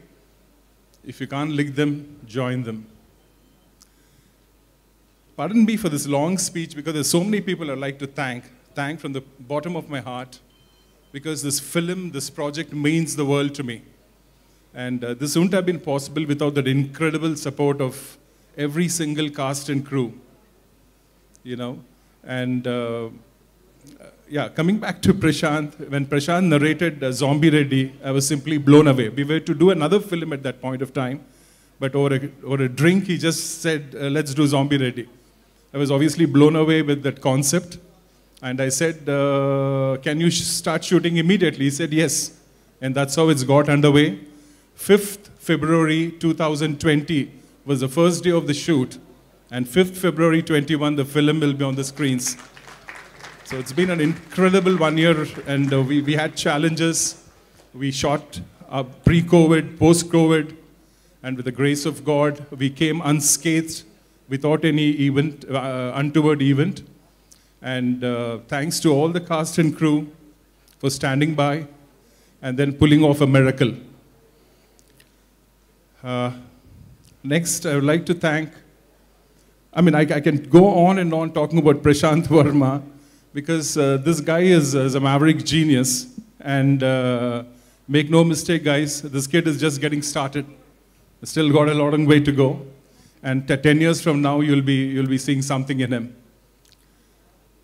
if you can't lick them, join them. Pardon me for this long speech, because there's so many people I'd like to thank from the bottom of my heart, because this film, this project means the world to me. And this wouldn't have been possible without the incredible support of every single cast and crew, And coming back to Prashant, when Prashant narrated Zombie Reddy, I was simply blown away. We were to do another film at that point of time, but over a drink, he just said, let's do Zombie Reddy. I was obviously blown away with that concept. And I said, can you start shooting immediately? He said, yes. And that's how it's got underway. 5th February 2020 was the first day of the shoot. And 5th February 21, the film will be on the screens. So it's been an incredible 1 year, and we had challenges. We shot pre-COVID, post-COVID, and with the grace of God, we came unscathed without any untoward event. And thanks to all the cast and crew for standing by and then pulling off a miracle. Next, I would like to thank, I can go on and on talking about Prashant Varma, because this guy is a maverick genius. And make no mistake, guys, this kid is just getting started. Still got a long way to go. And 10 years from now, you'll be seeing something in him.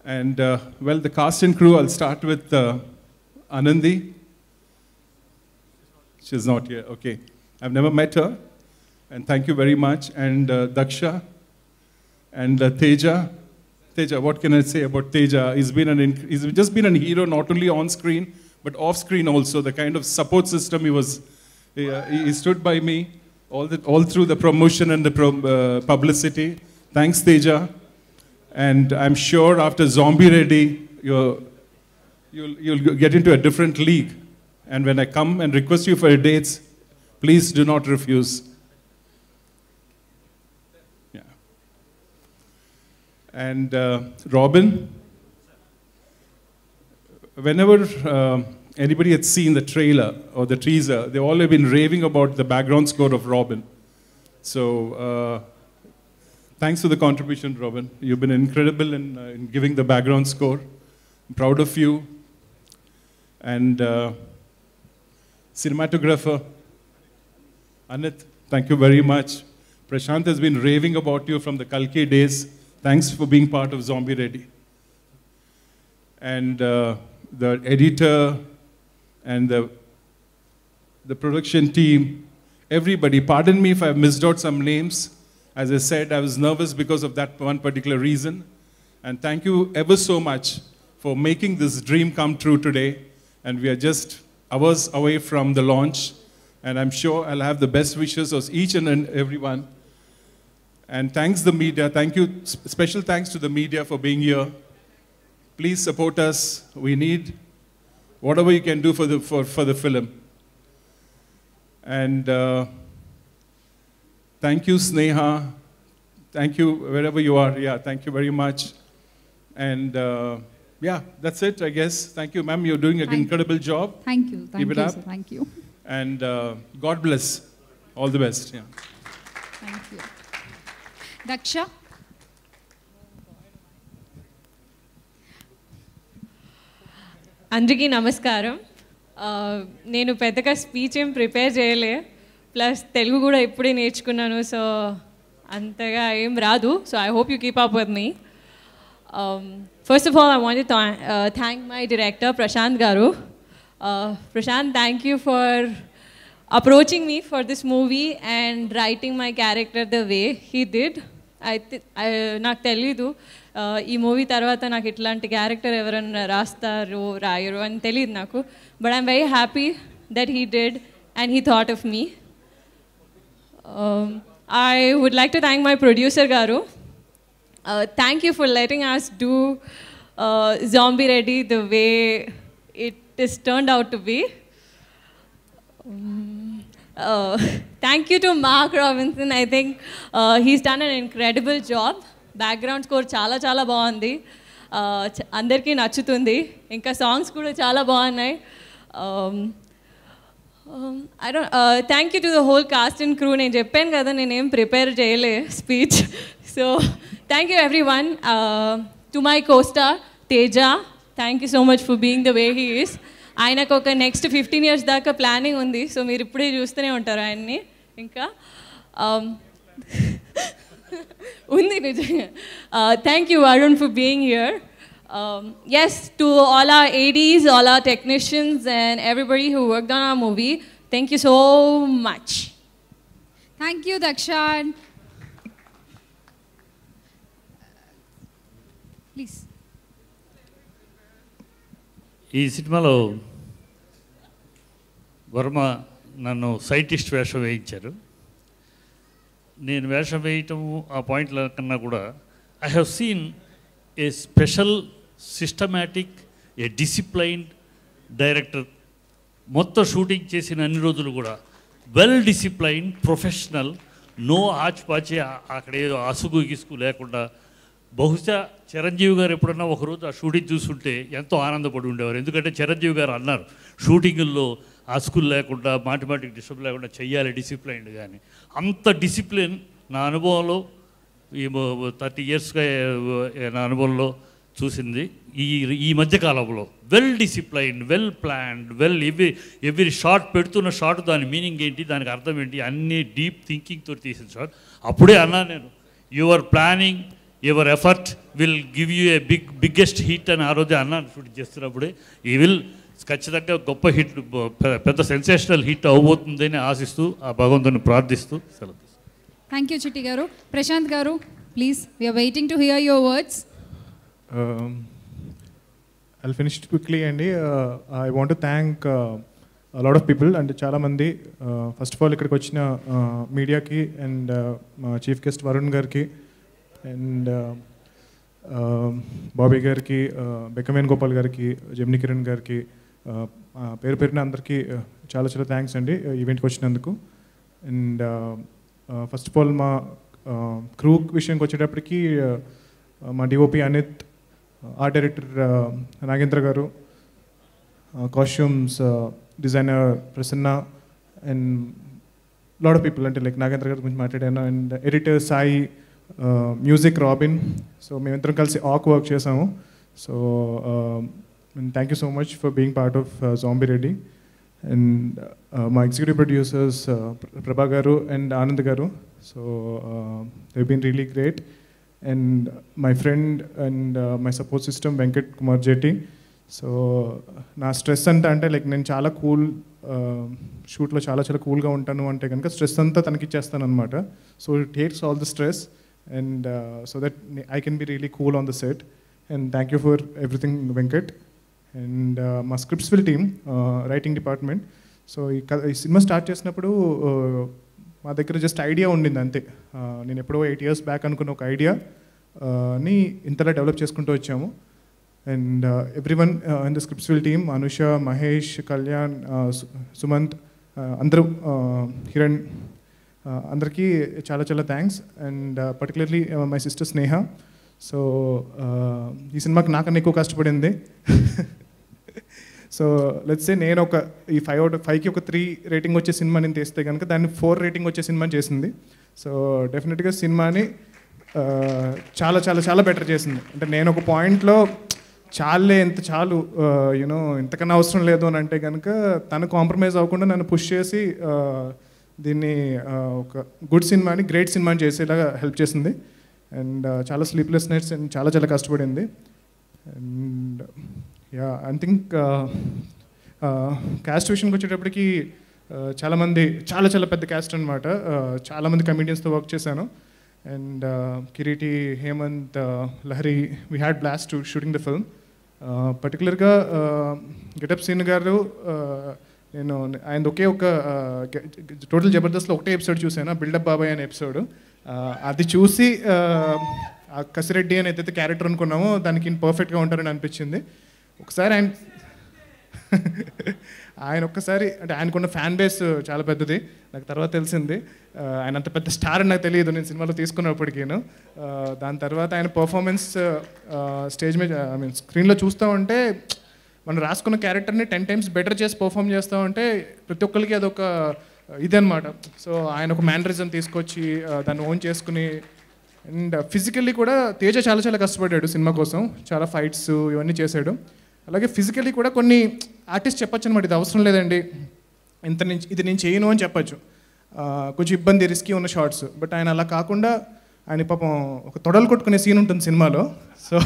And, the cast and crew, I'll start with Anandi. She's not here, okay. I've never met her, and thank you very much. And Daksha, and Teja. Teja, what can I say about Teja? He's just been a hero, not only on screen, but off screen also. The kind of support system he stood by me all through the promotion and the publicity. Thanks, Teja. And I'm sure after Zombie Reddy, you'll get into a different league. And when I come and request you for dates, please do not refuse. Yeah. And Robin, whenever anybody had seen the trailer or the teaser, they all have been raving about the background score of Robin. So thanks for the contribution, Robin. You've been incredible in giving the background score. I'm proud of you. And cinematographer, Anit, thank you very much. Prashant has been raving about you from the Kalki days. Thanks for being part of Zombie Reddy. and the editor and the production team, everybody. Pardon me if I've missed out some names. As I said, I was nervous because of that one particular reason. And thank you ever so much for making this dream come true today. And we are just hours away from the launch. And I'm sure I'll have the best wishes of each and everyone. And thanks the media. Thank you. Special thanks to the media for being here. Please support us. We need whatever you can do for the film. And thank you, Sneha. Thank you wherever you are. Yeah, thank you very much. And yeah, that's it, I guess. Thank you, ma'am. You're doing an incredible job. Thank you. Thank Keep it you, up. sir. Thank you. And God bless. All the best. Yeah. Thank you. Daksha? అందరికీ నమస్కారం. నేను పెద్దగా speech ఏం prepare చేయలే, plus Telugu కూడా ఇప్పుడే నేర్చుకున్నాను, so అంతగా ఏం రాదు. So I hope you keep up with me. First of all I want to thank my director Prashant garu. Prashant, thank you for approaching me for this movie and writing my character the way he did. నాకు తెలీదు ఈ movie తర్వాత నాకు ఇట్లాంటి character ఎవరైనా రాస్తారు రాయరు అని తెలియదు నాకు, but I'm very happy that he did and he thought of me. I would like to thank my producer garu. Thank you for letting us do Zombie Ready the way it is turned out to be. Thank you to Mark Robinson. I think he's done an incredible job. Background score చాలా బాగుంది, అందరికీ నచ్చుతుంది. ఇంకా songs కూడా చాలా బాగున్నాయి. Thank you to the whole cost and crew. నేను చెప్పాను కదా నేనేం ప్రిపేర్ చేయలే speech. So thank you every one. To my co-star Teja, thank you so much for being the way he is. ఆయనకు ఒక నెక్స్ట్ 15 years దాకా ప్లానింగ్ ఉంది, so మీరు ఇప్పుడే చూస్తూనే ఉంటారు ఆయన్ని. ఇంకా ఉంది నిజంగా. Thank you Varun for being here. Yes, to all our ADs, all our technicians and everybody who worked on our movie, thank you so much. Thank you, Daksha. Please. ఈ సినిమాలో వర్మ నన్ను సైంటిస్ట్ వేషం వేయించారు. నేను వేషం వేయటం ఆ పాయింట్ల కన్నా కూడా I have seen a special systematic A disciplined director. మొత్తం షూటింగ్ చేసిన అన్ని రోజులు కూడా వెల్ డిసిప్లైన్డ్ ప్రొఫెషనల్, నో ఆచిపాచి, అక్కడ ఏదో అసుగు గిసుగు లేకుండా. బహుశా చిరంజీవి గారు ఎప్పుడన్నా ఒకరోజు ఆ షూటింగ్ చూస్తుంటే ఎంతో ఆనందపడి ఉండేవారు. ఎందుకంటే చిరంజీవి గారు అన్నారు షూటింగుల్లో అసుకులు లేకుండా మాటిమాటికి డిస్టర్బ్ లేకుండా చెయ్యాలి డిసిప్లైన్డ్. కానీ అంత డిసిప్లిన్ నా అనుభవంలో ఈ 30 yearsగా నా అనుభవంలో చూసింది ఈ మధ్యకాలంలో. Well disciplined, well planned, every shot పెడుతున్న షాట్ దాని మీనింగ్ ఏంటి, దానికి అర్థం ఏంటి, అన్నీ డీప్ థింకింగ్తో తీసిన షాట్. అప్పుడే అన్నా నేను your planning, your effort will give you a biggest hit అని ఆ రోజే అన్నాను షూటింగ్ చేస్తున్నప్పుడే. ఈ విల్ ఖచ్చితంగా గొప్ప హిట్, పెద్ద సెన్సేషనల్ హిట్ అవబోతుందని ఆశిస్తూ ఆ భగవంతుని ప్రార్థిస్తూ సెలవు. థ్యాంక్ యూ చిట్టి garu. Prashant garu please, we are waiting to hear your words. I'll finish it quickly అండి. I want to thank a lot of people and చాలా మంది. ఫస్ట్ ఆఫ్ ఆల్ ఇక్కడికి వచ్చిన మీడియాకి అండ్ మా చీఫ్ గెస్ట్ వరుణ్ గారికి అండ్ బాబీ గారికి, బెక్కమేన్ గోపాల్ గారికి, జమిని కిరణ్ గారికి, పేరు పేరున అందరికీ చాలా థ్యాంక్స్ అండి ఈవెంట్కి వచ్చినందుకు. అండ్ ఫస్ట్ ఆఫ్ ఆల్ మా క్రూ విషయంకి వచ్చేటప్పటికి మా DOP Anith, art director Nagendra garu, costumes designer Prasanna and lot of people, అంటే లైక్ నాగేంద్ర గారి గురించి మాట్లాడాను. And editor Sai, music Robin. So మేమిద్దరం కలిసి ఆక్ వర్క్ చేసాము. So thank you so much for being part of zombie Reddy. And మా executive producers Prabha garu and Anand garu. So they been really great. and my friend and my support system Venkat Kumar Jetty. So నా stress అంతా అంటే like నేను చాలా cool షూట్లో చాలా కూల్గా ఉంటాను అంటే కనుక స్ట్రెస్ అంతా తనకి ఇచ్చేస్తాను అనమాట. So it takes all the stress and so that I can be really cool on the set. And thank you for everything Venkat. And మా స్క్రిప్ట్స్విల్ టీమ్ రైటింగ్ డిపార్ట్మెంట్. సో ఈ సినిమా స్టార్ట్ చేసినప్పుడు మా దగ్గర జస్ట్ ఐడియా ఉండింది అంతే. నేను ఎప్పుడో 8 years back అనుకున్న ఒక ఐడియాని ఇంతలా డెవలప్ చేసుకుంటూ వచ్చాము. And everyone in the Scriptsville team, Anusha, Mahesh, Kalyan, Sumant, Andru, Hiran, Andarki, chala thanks. And particularly my sister Sneha. So, ee cinemaku nakanna ekku kashtapadindi. So, let's say నేను ఒక ఈ 5 out of 5కి ఒక 3 rating వచ్చే cinema నేను తీస్తే కనుక దాన్ని 4 రేటింగ్ వచ్చే సినిమా చేసింది. సో డెఫినెట్గా సినిమాని చాలా బెటర్ చేసింది. అంటే నేను ఒక పాయింట్లో చాలు యూనో ఇంతకన్నా అవసరం లేదు అని అంటే కనుక తను కాంప్రమైజ్ అవ్వకుండా నన్ను పుష్ చేసి దీన్ని ఒక గుడ్ సినిమాని గ్రేట్ సినిమాని చేసేలాగా హెల్ప్ చేసింది. అండ్ చాలా స్లీప్లెస్ నైట్స్ అండ్ చాలా కష్టపడింది. And yeah I think caste విషయానికి వచ్చేటప్పటికి చాలామంది చాలా పెద్ద క్యాస్ట్ అనమాట. చాలామంది కమెడియన్స్తో వర్క్ చేశాను. And Kiriti, Hemant, Lahari, we had blast to shooting the film. Particularly, Get Up Scene garu, నేను ఆయన ఒకే ఒక టోటల్ జబర్దస్త్లో ఒకటే ఎపిసోడ్ చూసాను, బిల్డప్ బాబాయ్ అనే ఎపిసోడ్. అది చూసి కసిరెడ్డి అని ఏదైతే క్యారెక్టర్ అనుకున్నామో దానికి పర్ఫెక్ట్గా ఉంటారని అనిపించింది. ఒకసారి ఆయన ఒక్కసారి అంటే ఆయనకున్న ఫ్యాన్ బేస్ చాలా పెద్దది నాకు తర్వాత తెలిసింది. ఆయన అంత పెద్ద స్టార్ అని నాకు తెలియదు నేను సినిమాలో తీసుకున్నప్పటికీను. దాని తర్వాత ఆయన పర్ఫార్మెన్స్ స్టేజ్ మీద ఐ మీన్ స్క్రీన్లో చూస్తూ ఉంటే మనం రాసుకున్న క్యారెక్టర్ని 10 times బెటర్ చేసి పర్ఫామ్ చేస్తూ ఉంటే ప్రతి ఒక్కరికి అదొక ఇదనమాట. సో ఆయన ఒక మ్యానరిజం తీసుకొచ్చి దాన్ని ఓన్ చేసుకుని అండ్ ఫిజికల్లీ కూడా తేజ చాలా కష్టపడ్డాడు సినిమా కోసం. చాలా ఫైట్స్ ఇవన్నీ చేశాడు. అలాగే ఫిజికల్లీ కూడా కొన్ని ఆర్టిస్ట్ చెప్పచ్చు అనమాట, ఇది అవసరం లేదండి ఇది నేను చేయను అని చెప్పచ్చు. కొంచెం ఇబ్బంది రిస్కీ ఉన్న షార్ట్స్. బట్ ఆయన అలా కాకుండా ఆయన పాపం ఒక తొడలు కొట్టుకునే సీన్ ఉంటుంది సినిమాలో. సో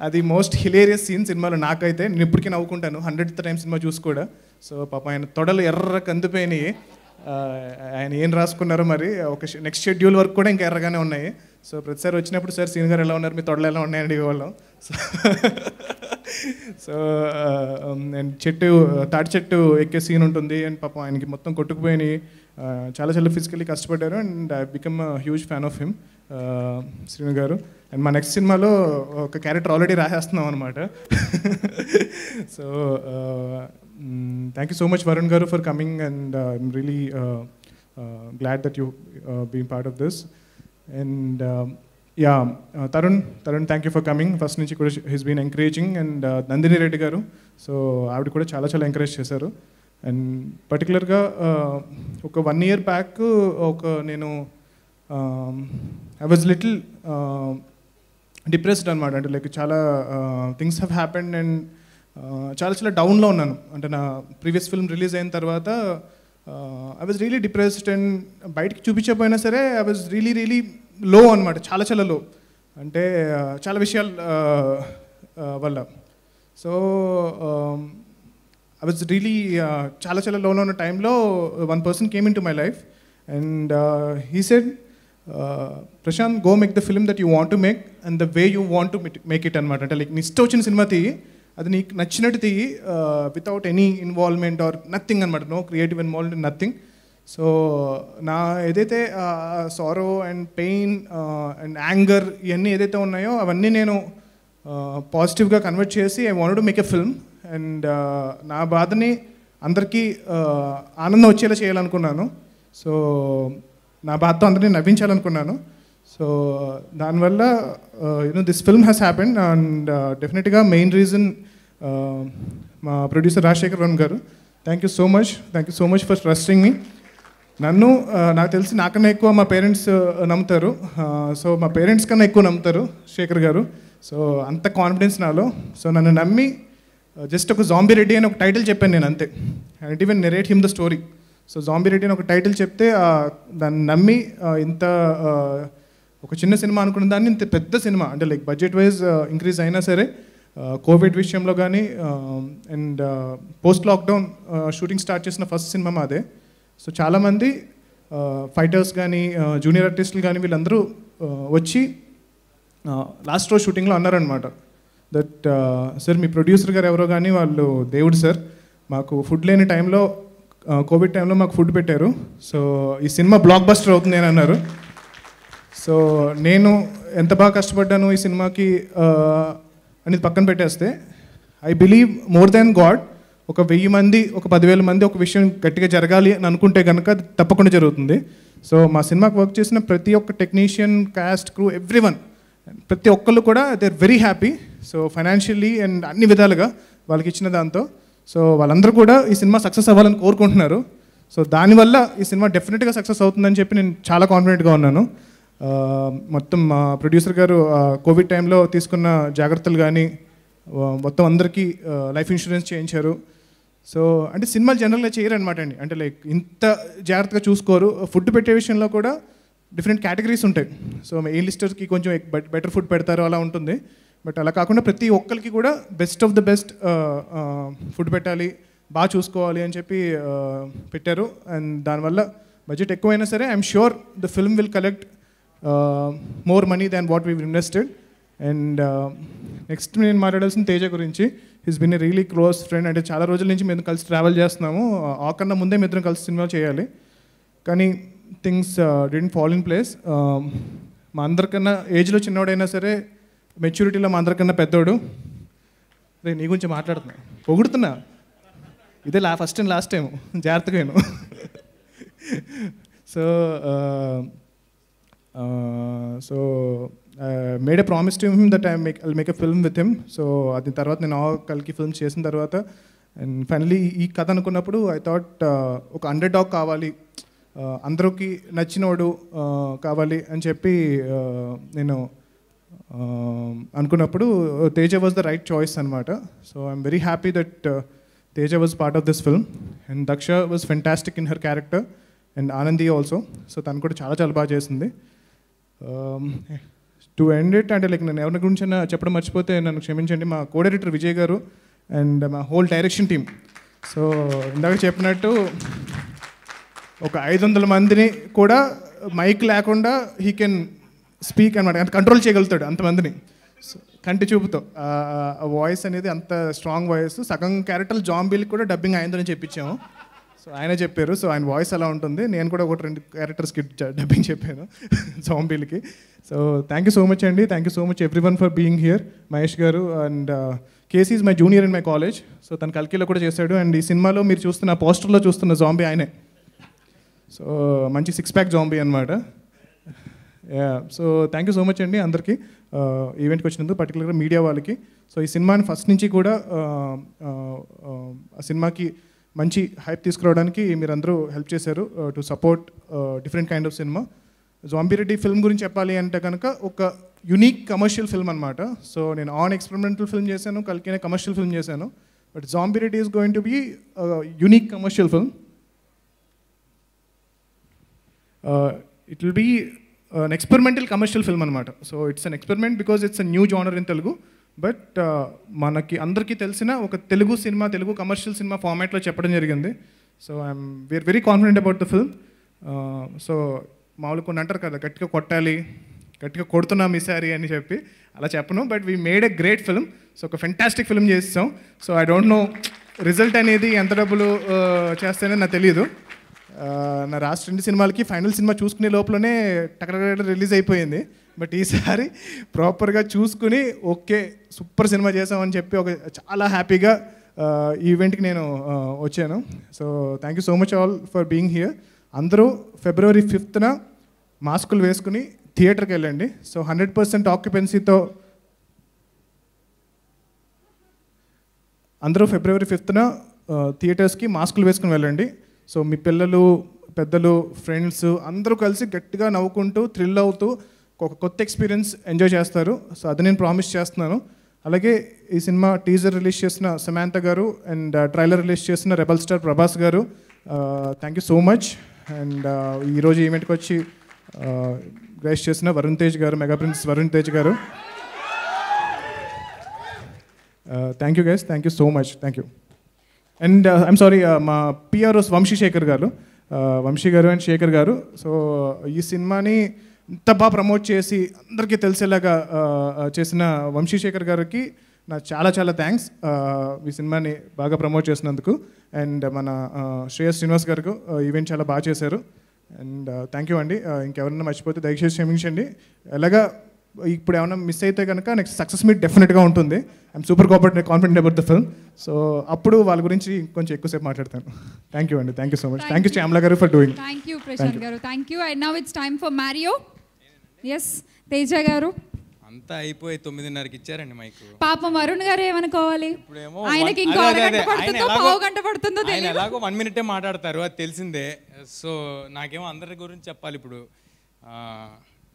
అది మోస్ట్ హిలేరియస్ సీన్ సినిమాలో నాకైతే. నేను ఇప్పటికీ నవ్వుకుంటాను 100th time సినిమా చూసి కూడా. సో పాపం ఆయన తొడలు ఎర్ర కందిపోయినాయి. ఆయన ఏం రాసుకున్నారో మరి ఒక నెక్స్ట్ షెడ్యూల్ వరకు కూడా ఇంకా ఎర్రగానే ఉన్నాయి. సో ప్రతిసారి వచ్చినప్పుడు సార్ సీన్ గారు ఎలా ఉన్నారు, మీ తొడలు ఎలా ఉన్నాయండి ఇవ్వడం. సో అండ్ తాటి చెట్టు ఎక్కే సీన్ ఉంటుంది అండ్ పాపం ఆయనకి మొత్తం కొట్టుకుపోయి చాలా ఫిజికల్లీ కష్టపడ్డారు. And I become huge fan of him Srinu garu. And మా నెక్స్ట్ సినిమాలో ఒక క్యారెక్టర్ ఆల్రెడీ రాసేస్తున్నాం అనమాట. So thank you so much Varun garu for coming and I'm really glad that you being part of this. And yeah Tarun thank you for coming. First నుంచి కూడా he's been encouraging. And Nandini Reddy garu, so ఆవిడ కూడా చాలా encourage చేశారు. And పర్టికులర్గా ఒక 1 year back నేను I was little depressed అనమాట. అంటే లైక్ చాలా థింగ్స్ హ్యావ్ హ్యాపెండ్ అండ్ చాలా డౌన్లో ఉన్నాను. అంటే నా ప్రీవియస్ ఫిల్మ్ రిలీజ్ అయిన తర్వాత I was really depressed and బయటికి చూపించకపోయినా సరే ఐ వాజ్ రియలీ లో అనమాట. చాలా లో అంటే చాలా విషయాల వల్ల. సో ఐ వాజ్ రియలీ చాలా లోలో ఉన్న టైంలో one person came into my life and he said, Prashant, go make the film that you want to make and the way you want to make it అనమాట. అంటే like నీ ఇష్టం వచ్చిన cinema తీయి, అది నీకు నచ్చినట్టు తీయి, without any involvement or nothing అనమాట. No creative involvement, nothing. So నా ఏదైతే sorrow and pain and anger ఇవన్నీ ఏదైతే ఉన్నాయో అవన్నీ నేను పాజిటివ్గా కన్వర్ట్ చేసి I wanted to make a film. And నా బాధని అందరికీ ఆనందం వచ్చేలా చేయాలనుకున్నాను. సో నా బాధతో అందరినీ నవ్వించాలనుకున్నాను. సో దానివల్ల this film has happened. And డెఫినెట్గా మెయిన్ రీజన్ మా ప్రొడ్యూసర్ రాజశేఖర్ వర్మ గారు. Thank you so much for trusting me. నన్ను నాకు తెలిసి నాకన్నా ఎక్కువ మా పేరెంట్స్ నమ్ముతారు. సో మా పేరెంట్స్ కన్నా ఎక్కువ నమ్ముతారు శేఖర్ గారు. సో అంత కాన్ఫిడెన్స్ నాలో. సో నన్ను నమ్మి జస్ట్ ఒక జాంబీ రెడ్డి అని ఒక టైటిల్ చెప్పాను నేను అంతే. And even narrate him the story. So zombie Reddy అని ఒక టైటిల్ చెప్తే దాన్ని నమ్మి ఇంత ఒక చిన్న సినిమా అనుకున్న దాన్ని ఇంత పెద్ద సినిమా అంటే లైక్ బడ్జెట్ వైజ్ ఇంక్రీజ్ అయినా సరే కోవిడ్ విషయంలో కానీ and post lockdown shooting start చేసిన ఫస్ట్ సినిమా మాదే. సో చాలామంది ఫైటర్స్ కానీ జూనియర్ ఆర్టిస్టులు కానీ వీళ్ళందరూ వచ్చి లాస్ట్ రోజు షూటింగ్లో అన్నారనమాట దట్ సార్ మీ ప్రొడ్యూసర్ గారు ఎవరో కానీ వాళ్ళు దేవుడు సార్, మాకు ఫుడ్ లేని టైంలో కోవిడ్ టైంలో మాకు ఫుడ్ పెట్టారు, సో ఈ సినిమా బ్లాక్ బస్టర్ అవుతుంది అని అన్నారు. సో నేను ఎంత బాగా కష్టపడ్డాను ఈ సినిమాకి అనేది పక్కన పెట్టేస్తే I believe more than God ఒక 1000 మంది ఒక 10,000 మంది ఒక విషయం గట్టిగా జరగాలి అని అనుకుంటే కనుక తప్పకుండా జరుగుతుంది. సో మా సినిమాకి వర్క్ చేసిన ప్రతి ఒక్క టెక్నీషియన్, కాస్ట్, క్రూ, ఎవ్రీవన్, ప్రతి ఒక్కళ్ళు కూడా they are very happy. So financially and అన్ని విధాలుగా వాళ్ళకి ఇచ్చిన దాంతో సో వాళ్ళందరూ కూడా ఈ సినిమా సక్సెస్ అవ్వాలని కోరుకుంటున్నారు. సో దానివల్ల ఈ సినిమా డెఫినెట్గా సక్సెస్ అవుతుందని చెప్పి నేను చాలా కాన్ఫిడెంట్గా ఉన్నాను. మొత్తం మా ప్రొడ్యూసర్ గారు కోవిడ్ టైంలో తీసుకున్న జాగ్రత్తలు కానీ మొత్తం అందరికీ లైఫ్ ఇన్సూరెన్స్ చేయించారు. సో అంటే సినిమాలు జనరల్గా చేయరనమాట అండి, అంటే లైక్ ఇంత జాగ్రత్తగా చూసుకోరు. ఫుడ్ పెట్టే విషయంలో కూడా డిఫరెంట్ కేటగిరీస్ ఉంటాయి. సో ఏ లిస్టర్స్కి కొంచెం బెటర్ ఫుడ్ పెడతారు అలా ఉంటుంది. బట్ అలా కాకుండా ప్రతి ఒక్కరికి కూడా best of the best food పెట్టాలి, బాగా చూసుకోవాలి అని చెప్పి పెట్టారు. అండ్ దానివల్ల బడ్జెట్ ఎక్కువైనా సరే I'm sure the film will collect more money than what we invested. And next నేను మాట్లాడాల్సిన తేజ గురించి. His bin a really close friend. అంటే చాలా రోజుల నుంచి మేము కలిసి ట్రావెల్ చేస్తున్నాము. ఆ కన్నా ముందే మేము ఇద్దరం కలిసి సినిమా చేయాలి, కానీ things didn't fall in place. మా అందరికన్నా ఏజ్లో చిన్నవాడైనా సరే మెచ్యూరిటీలో మా అందరికన్నా పెద్దోడు. అదే నీ గురించి మాట్లాడుతున్నా, పొగుడుతున్నా, ఇదే ఫస్ట్ అండ్ లాస్ట్ టైం, జాగ్రత్తగా నేను. So made a promise to him that I'll make a film with him. So అది తర్వాత నేను కలికి ఫిల్మ్స్ చేసిన తర్వాత అండ్ ఫైనలీ ఈ కథ అనుకున్నప్పుడు ఐ థాట్ ఒక అండర్ డాగ్ కావాలి, అందరికి నచ్చినోడు కావాలి అని చెప్పి నేను అనుకున్నప్పుడు Teja was the right choice అనమాట. So I'm very happy that Teja was part of this film. And Daksha was fantastic in her character and Anandi also. So తను కూడా చాలా చాలా బాగా చేసింది. టు ఎండ్ ఇట్ అంటే లైక్ నేను ఎవరి గురించి చెప్పడం మర్చిపోతే నన్ను క్షమించండి. మా కో డైరెక్టర్ విజయ్ గారు అండ్ మా హోల్ డైరెక్షన్ టీమ్. సో ఇందాక చెప్పినట్టు ఒక 500 మందిని కూడా మైక్ లేకుండా హీ కెన్ స్పీక్ అనమాట, అంత కంట్రోల్ చేయగలుగుతాడు అంతమందిని కంటి చూపుతో. ఆ వాయిస్ అనేది అంత స్ట్రాంగ్ వాయిస్. సగం క్యారెక్టర్ జాంబీలకి కూడా డబ్బింగ్ అయిందని చెప్పించాము. సో ఆయన చెప్పారు, సో ఆయన వాయిస్ అలా ఉంటుంది. నేను కూడా 1-2 క్యారెక్టర్స్కి డబ్బింగ్ చెప్పాను జాంబీలకి. So thank you so much అండి. Thank you so much everyone for being here. Mahesh garu and KC is my junior in my college. So తను కల్కిలో కూడా చేశాడు. అండ్ ఈ సినిమాలో మీరు చూస్తున్న పోస్టర్లో చూస్తున్న జాంబీ ఆయనే. సో మంచి 6-pack జాంబీ అనమాట. So thank you so much అండి అందరికీ ఈవెంట్కి వచ్చినందుకు, పర్టికులర్గా మీడియా వాళ్ళకి. సో ఈ సినిమాని ఫస్ట్ నుంచి కూడా ఆ సినిమాకి మంచి హైప్ తీసుకురావడానికి మీరందరూ హెల్ప్ చేశారు to support different kind of సినిమా. జాంబీ రెడ్డి ఫిల్మ్ గురించి చెప్పాలి అంటే కనుక ఒక యునిక్ కమర్షియల్ ఫిల్మ్ అనమాట. సో నేను ఆన్ ఎక్స్పెరిమెంటల్ ఫిల్మ్ చేశాను, కల్కినే కమర్షియల్ ఫిల్మ్ చేశాను. But Zombie Reddy is going to be unique commercial film. It will be an experimental commercial film అనమాట. So it's an experiment because it's a new genre in Telugu. But మనకి అందరికీ తెలిసిన ఒక తెలుగు సినిమా, Telugu commercial cinema ఫార్మాట్లో చెప్పడం జరిగింది. So we are very confident about the film. So మామూలు కొన్ని అంటారు కదా, గట్టిగా కొట్టాలి, గట్టిగా కొడుతున్నాం ఈసారి అని చెప్పి, అలా చెప్పను. But we made a great film. So ఒక ఫెంటాస్టిక్ ఫిల్మ్ చేస్తాం. So I don't no result అనేది ఎంత డబ్బులు చేస్తానో నాకు తెలియదు. నా రాష్ట్ర 2 సినిమాలకి ఫైనల్ సినిమా చూసుకునే లోపలనే టకటక రిలీజ్ అయిపోయింది. బట్ ఈసారి ప్రాపర్గా చూసుకుని ఓకే సూపర్ సినిమా చేసామని చెప్పి ఒక చాలా హ్యాపీగా ఈవెంట్కి నేను వచ్చాను. So thank you so much all for being here. అందరూ February 5th మాస్కులు వేసుకుని థియేటర్కి వెళ్ళండి. సో 100% ఆక్యుపెన్సీతో అందరూ February 5th థియేటర్స్కి మాస్కులు వేసుకుని వెళ్ళండి. సో మీ పిల్లలు, పెద్దలు, ఫ్రెండ్స్ అందరూ కలిసి గట్టిగా నవ్వుకుంటూ థ్రిల్ అవుతూ ఒక కొత్త ఎక్స్పీరియన్స్ ఎంజాయ్ చేస్తారు. సో అది నేను ప్రామిస్ చేస్తున్నాను. అలాగే ఈ సినిమా టీజర్ రిలీజ్ చేసిన సమాంత గారు అండ్ ట్రైలర్ రిలీజ్ చేసిన రెబల్ స్టార్ ప్రభాస్ గారు, thank you so much. And ఈరోజు ఈవెంట్కి వచ్చి గ్రేస్ చేసిన వరుణ్ తేజ్ గారు, మెగా ప్రిన్స్ వరుణ్ తేజ్ గారు. Thank you guys, thank you so much, thank you. And I'm sorry, మా పిఆర్ఓస్ వంశీ గారు అండ్ శేఖర్ గారు. సో ఈ సినిమాని ఇంత బాగా ప్రమోట్ చేసి అందరికీ తెలిసేలాగా చేసిన వంశీ శేఖర్ గారికి నా చాలా చాలా థ్యాంక్స్ ఈ సినిమాని బాగా ప్రమోట్ చేసినందుకు. అండ్ మన శ్రేయస్ శ్రీనివాస్ గారికి ఈవెంట్ చాలా బాగా చేశారు. అండ్ థ్యాంక్ యూ అండి. ఇంకెవరైనా మర్చిపోతే దయచేసి క్షమించండి. ఎలాగా ఇప్పుడు ఏమైనా మిస్ అయితే కనుక నెక్స్ట్ సక్సెస్ మీట్ డెఫినెట్గా ఉంటుంది. I'm super confident about the film. So అప్పుడు వాళ్ళ గురించి కొంచెం ఎక్కువసేపు మాట్లాడతాను. థ్యాంక్ యూ అండి, thank you so much. Thank you Shyamala garu for doing. Thank you Prashant garu, thank you. And now it's time for Mario. S Teja garu. అంతా అయిపోయి 9:30కి ఇచ్చారండి మైకు. పాపం వరుణ్ గారు ఏమనుకోవాలి, ఆయనకి ఇంకో అరగంట పడుతుందో పావు గంట పడుతుందో తెలియదు. ఎలాగో 1 minute మాట్లాడతారు, అది తెలిసిందే. సో నాకేమో అందరి గురించి చెప్పాలి ఇప్పుడు.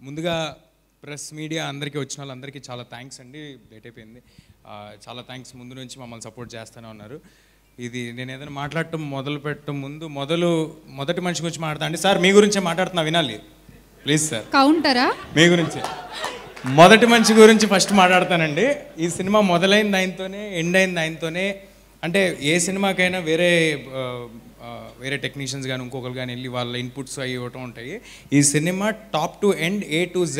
ముందుగా ప్రెస్ మీడియా అందరికీ వచ్చిన వాళ్ళందరికీ చాలా థ్యాంక్స్ అండి. లేట్ అయిపోయింది, చాలా థ్యాంక్స్. ముందు నుంచి మమ్మల్ని సపోర్ట్ చేస్తూనే ఉన్నారు. ఇది నేను ఏదైనా మాట్లాడటం మొదలు పెట్టడం ముందు మొదటి మనిషి గురించి మాట్లాడతా అండి. సార్ మీ గురించే మాట్లాడుతున్నా, వినాలి ప్లీజ్ సార్. కౌంటరా? మీ గురించి మొదటి మనిషి గురించి ఫస్ట్ మాట్లాడతానండి. ఈ సినిమా మొదలైంది ఆయనతోనే, ఎండ్ అయింది ఆయనతోనే. అంటే ఏ సినిమాకైనా వేరే టెక్నీషియన్స్ కానీ ఇంకొకరు కానీ వెళ్ళి వాళ్ళ ఇన్పుట్స్ అవి ఇవ్వటం ఉంటాయి. ఈ cinema top to end A to Z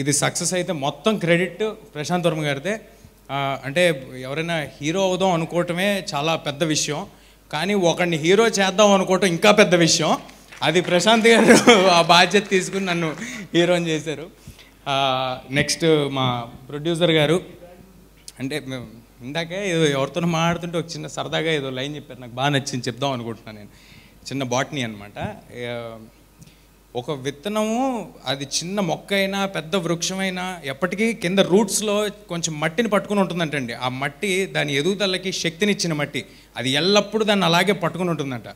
ఇది సక్సెస్ అయితే మొత్తం క్రెడిట్ ప్రశాంత్ వర్మ గారిదే. అంటే ఎవరైనా హీరో అవుదాం అనుకోవటమే చాలా పెద్ద విషయం, కానీ ఒకరిని హీరో చేద్దాం అనుకోవటం ఇంకా పెద్ద విషయం. అది ప్రశాంత్ గారు ఆ బాధ్యత తీసుకుని నన్ను హీరోని చేశారు. నెక్స్ట్ మా ప్రొడ్యూసర్ గారు. అంటే ఇందాకే ఏదో ఎవరితో మాట్లాడుతుంటే ఒక చిన్న సరదాగా ఏదో లైన్ చెప్పారు, నాకు బాగా నచ్చింది, చెప్దాం అనుకుంటున్నాను. నేను చిన్న బాటనీ అనమాట. ఒక విత్తనము అది చిన్న మొక్క అయినా పెద్ద వృక్షమైనా ఎప్పటికీ కింద రూట్స్లో కొంచెం మట్టిని పట్టుకుని ఉంటుందంటండి. ఆ మట్టి దాని ఎదుగుదలకి శక్తినిచ్చిన మట్టి, అది ఎల్లప్పుడూ దాన్ని అలాగే పట్టుకుని ఉంటుందంట.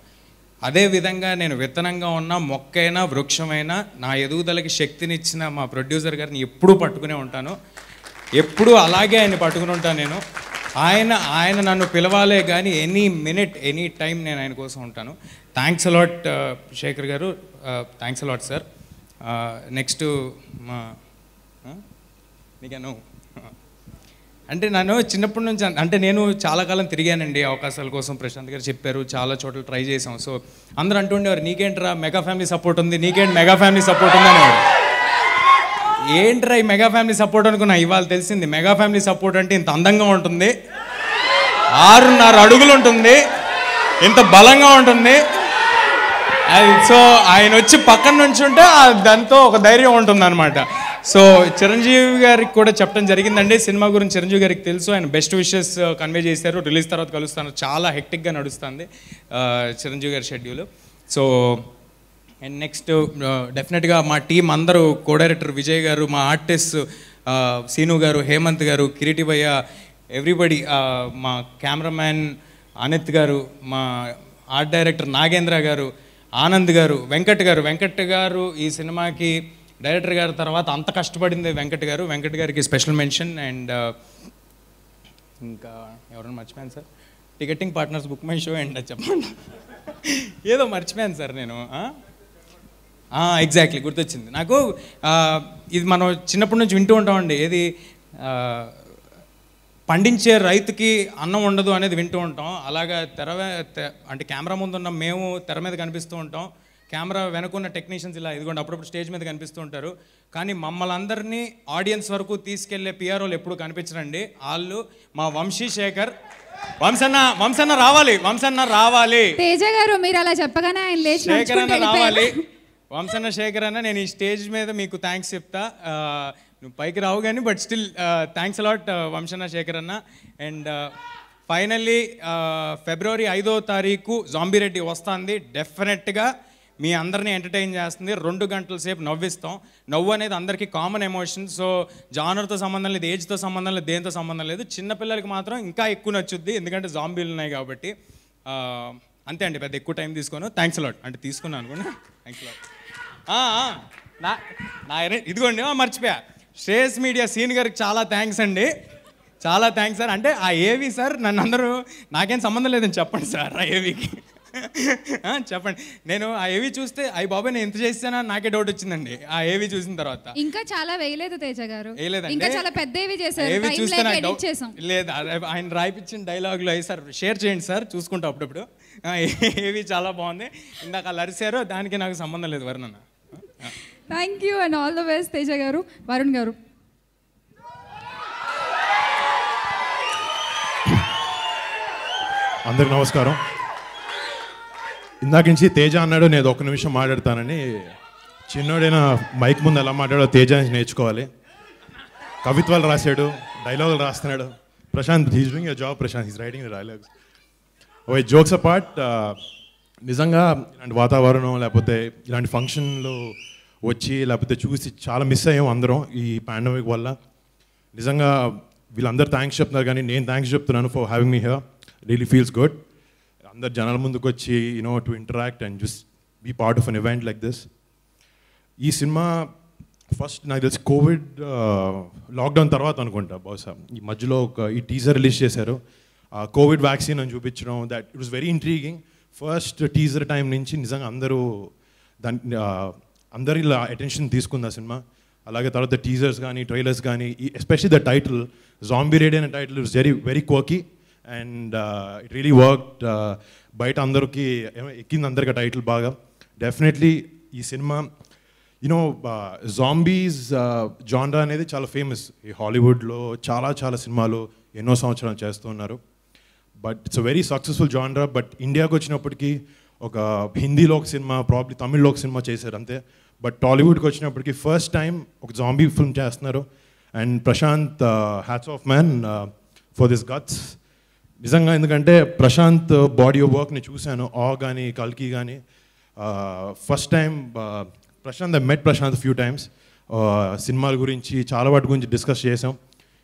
అదేవిధంగా నేను విత్తనంగా ఉన్న మొక్కైనా వృక్షమైనా నా ఎదుగుదలకి శక్తినిచ్చిన మా ప్రొడ్యూసర్ గారిని ఎప్పుడూ పట్టుకునే ఉంటాను, ఎప్పుడూ అలాగే ఆయన పట్టుకుని ఉంటాను నేను. ఆయన నన్ను పిలవాలే కానీ ఎనీ మినిట్ ఎనీ టైం నేను ఆయన కోసం ఉంటాను. థ్యాంక్స్ అలాట్ శేఖర్ గారు, థ్యాంక్స్ అలాట్ సార్. నెక్స్ట్ మా నీకేను అంటే నన్ను చిన్నప్పటి నుంచి అంటే నేను చాలా కాలం తిరిగానండి అవకాశాల కోసం. ప్రశాంత్ గారు చెప్పారు, చాలా చోట్ల ట్రై చేసాం. సో అందరూ అంటుండేవారు, నీకేంట్రా మెగా ఫ్యామిలీ సపోర్ట్ ఉంది, నీకేంటి మెగా ఫ్యామిలీ సపోర్ట్ ఉంది అనేవారు. ఏంట్రా ఈ మెగా ఫ్యామిలీ సపోర్ట్ అనుకున్నా. ఇవాళ తెలిసింది మెగా ఫ్యామిలీ సపోర్ట్ అంటే ఇంత అందంగా ఉంటుంది, 6.5 అడుగులు ఉంటుంది, ఇంత బలంగా ఉంటుంది. అది సో ఆయన వచ్చి పక్కన నుంచి ఉంటే దాంతో ఒక ధైర్యం ఉంటుంది అనమాట. సో చిరంజీవి గారికి కూడా చెప్పడం జరిగిందండి సినిమా గురించి. చిరంజీవి గారికి తెలుసు, ఆయన బెస్ట్ విషెస్ కన్వే చేశారు. రిలీజ్ తర్వాత కలుస్తాను, చాలా హెక్టిక్గా నడుస్తుంది చిరంజీవి గారి షెడ్యూల్. సో అండ్ నెక్స్ట్ డెఫినెట్గా మా టీం అందరూ, కో డైరెక్టర్ విజయ్ గారు, మా ఆర్టిస్ట్ సీను గారు, హేమంత్ గారు, కిరీటి భయ్య, ఎవ్రీబడి, మా కెమెరామ్యాన్ అనిత్ గారు, మా ఆర్ట్ డైరెక్టర్ నాగేంద్ర గారు, ఆనంద్ గారు, వెంకట్ గారు ఈ సినిమాకి డైరెక్టర్ గారి తర్వాత అంత కష్టపడింది వెంకట్ గారికి స్పెషల్ మెన్షన్. అండ్ ఇంకా ఎవరైనా మర్చిపోయాను sir, ticketing partners, book my show and చెప్పండి, ఏదో మర్చిపోయాను సార్ నేను. ఎగ్జాక్ట్లీ గుర్తొచ్చింది నాకు. ఇది మనం చిన్నప్పటి నుంచి వింటూ ఉంటామండి, ఏది పండించే రైతుకి అన్నం ఉండదు అనేది వింటూ ఉంటాం. అలాగా అంటే కెమెరా ముందు ఉన్న మేము తెర మీద కనిపిస్తూ ఉంటాం, కెమెరా వెనుకున్న టెక్నీషియన్స్ ఇలా ఇదిగోండి అప్పుడప్పుడు స్టేజ్ మీద కనిపిస్తూ ఉంటారు. కానీ మమ్మల్ని అందరినీ ఆడియన్స్ వరకు తీసుకెళ్లే పిఆర్ఓలు ఎప్పుడు కనిపించరండి. వాళ్ళు మా వంశీ శేఖర్. వంశన్న రావాలి. తేజ గారు మీరు అలా చెప్పగానే ఆయన లేచి శేఖర్ రావాలి. వంశన్న శేఖర్ అన్న, నేను ఈ స్టేజ్ మీద మీకు థ్యాంక్స్ చెప్తా. నువ్వు పైకి రావు కానీ బట్ స్టిల్ థ్యాంక్స్ అలాట్ వంశన్న శేఖర్ అన్న. అండ్ ఫైనల్లీ ఫిబ్రవరి 5వ తారీఖు జాంబీ రెడ్డి వస్తుంది. డెఫినెట్గా మీ అందరినీ ఎంటర్టైన్ చేస్తుంది. 2 గంటల సేపు నవ్విస్తాం. నవ్వు అనేది అందరికీ కామన్ ఎమోషన్. సో జానర్తో సంబంధం లేదు, ఏజ్తో సంబంధం లేదు, దేంతో సంబంధం లేదు. చిన్నపిల్లలకి మాత్రం ఇంకా ఎక్కువ నచ్చుద్ది, ఎందుకంటే జాంబీలు ఉన్నాయి కాబట్టి. అంతే అండి, పెద్ద ఎక్కువ టైం తీసుకోను. థ్యాంక్స్ అలాట్ అంటే తీసుకున్నాను అనుకోండి. Thanks a lot. ఇదిగోండి మర్చిపోయా, శ్రేయస్ మీడియా సీన్ గారికి చాలా థ్యాంక్స్ అండి, చాలా థ్యాంక్స్ సార్. అంటే ఆ ఏవి సార్ నన్ను అందరూ నాకేం సంబంధం లేదని చెప్పండి సార్ ఆ ఏవికి. చెప్పండి. నేను ఆ ఏవి చూస్తే అయ్యి బాబాయ్ నేను ఎంత చేస్తానా నాకే డౌట్ వచ్చిందండి ఆ ఏవి చూసిన తర్వాత. ఇంకా చాలా వేయలేదు తేజ గారు, వేయలేదండి. ఇంకా చాలా పెద్దవి చేశారు, ఏవి టైం చూస్తే లేక నాకు ఎడిట్ డౌట్ చేసాం. లేదు, ఆయన రాయిపించిన డైలాగులు అయ్యి సార్ షేర్ చేయండి సార్ చూసుకుంటా అప్పుడప్పుడు. ఏవి చాలా బాగుంది. ఇందాక అలా అరిశారో దానికి నాకు సంబంధం లేదు వర్ణన. Thank you and all the best Teja గారు. వరుణ్ గారు. అందరికి నమస్కారం. ఇందాక నుంచి తేజ అన్నాడు నేను ఒక నిమిషం మాట్లాడతానని. చిన్నోడైనా మైక్ ముందు ఎలా మాట్లాడో తేజ నుంచి నేర్చుకోవాలి. కవిత్వాలు రాశాడు, డైలాగులు రాస్తున్నాడు. Prashant he's doing a job. Prashant he's writing the dialogues. Oh jokes apart, నిజంగా ఇలాంటి వాతావరణం లేకపోతే ఇలాంటి ఫంక్షన్లు వచ్చి లేకపోతే చూసి చాలా మిస్ అయ్యాం అందరం ఈ పాండమిక్ వల్ల. నిజంగా వీళ్ళందరూ థ్యాంక్స్ చెప్తున్నారు కానీ నేను థ్యాంక్స్ చెప్తున్నాను for having me here. Really feels good. అందరు జనాల ముందుకు వచ్చి to interact and just be part of an event like this. ఈ సినిమా ఫస్ట్ నాకు తెలిసి కోవిడ్ లాక్డౌన్ తర్వాత అనుకుంటా బహుశా. ఈ మధ్యలో ఈ టీజర్ రిలీజ్ చేశారు. కోవిడ్ వ్యాక్సిన్ అని చూపించడం, that it was very intriguing. First teaser time నుంచి నిజంగా అందరి ఇలా అటెన్షన్ తీసుకుంది ఆ సినిమా. అలాగే తర్వాత టీజర్స్ కానీ ట్రైలర్స్ కానీ especially the title zombie radio అనే title it's very very quirky and it really worked. బయట అందరికీ ఎక్కింది అందరికీ టైటిల్ బాగా. డెఫినెట్లీ ఈ సినిమా జాంబీస్ జాన్రా అనేది చాలా ఫేమస్ ఈ హాలీవుడ్లో. చాలా సినిమాలు ఎన్నో సంవత్సరాలు చేస్తున్నారు. But it's a very successful genre. But ఇండియాకి వచ్చినప్పటికీ ఒక హిందీలో ఒక సినిమా, ప్రాబ్లీ తమిళ్లో ఒక సినిమా చేశారు అంతే. బట్ టాలీవుడ్కి వచ్చినప్పటికీ ఫస్ట్ టైం ఒక జాంబీ ఫిల్మ్ చేస్తున్నారు. And Prashant hats off man for this guts. నిజంగా ఎందుకంటే ప్రశాంత్ బాడీ ఆఫ్ వర్క్ని చూశాను, కానీ కల్కి కానీ. First time Prashant I met Prashant few times. సినిమాల గురించి చాలా వాటి గురించి డిస్కస్ చేసాం.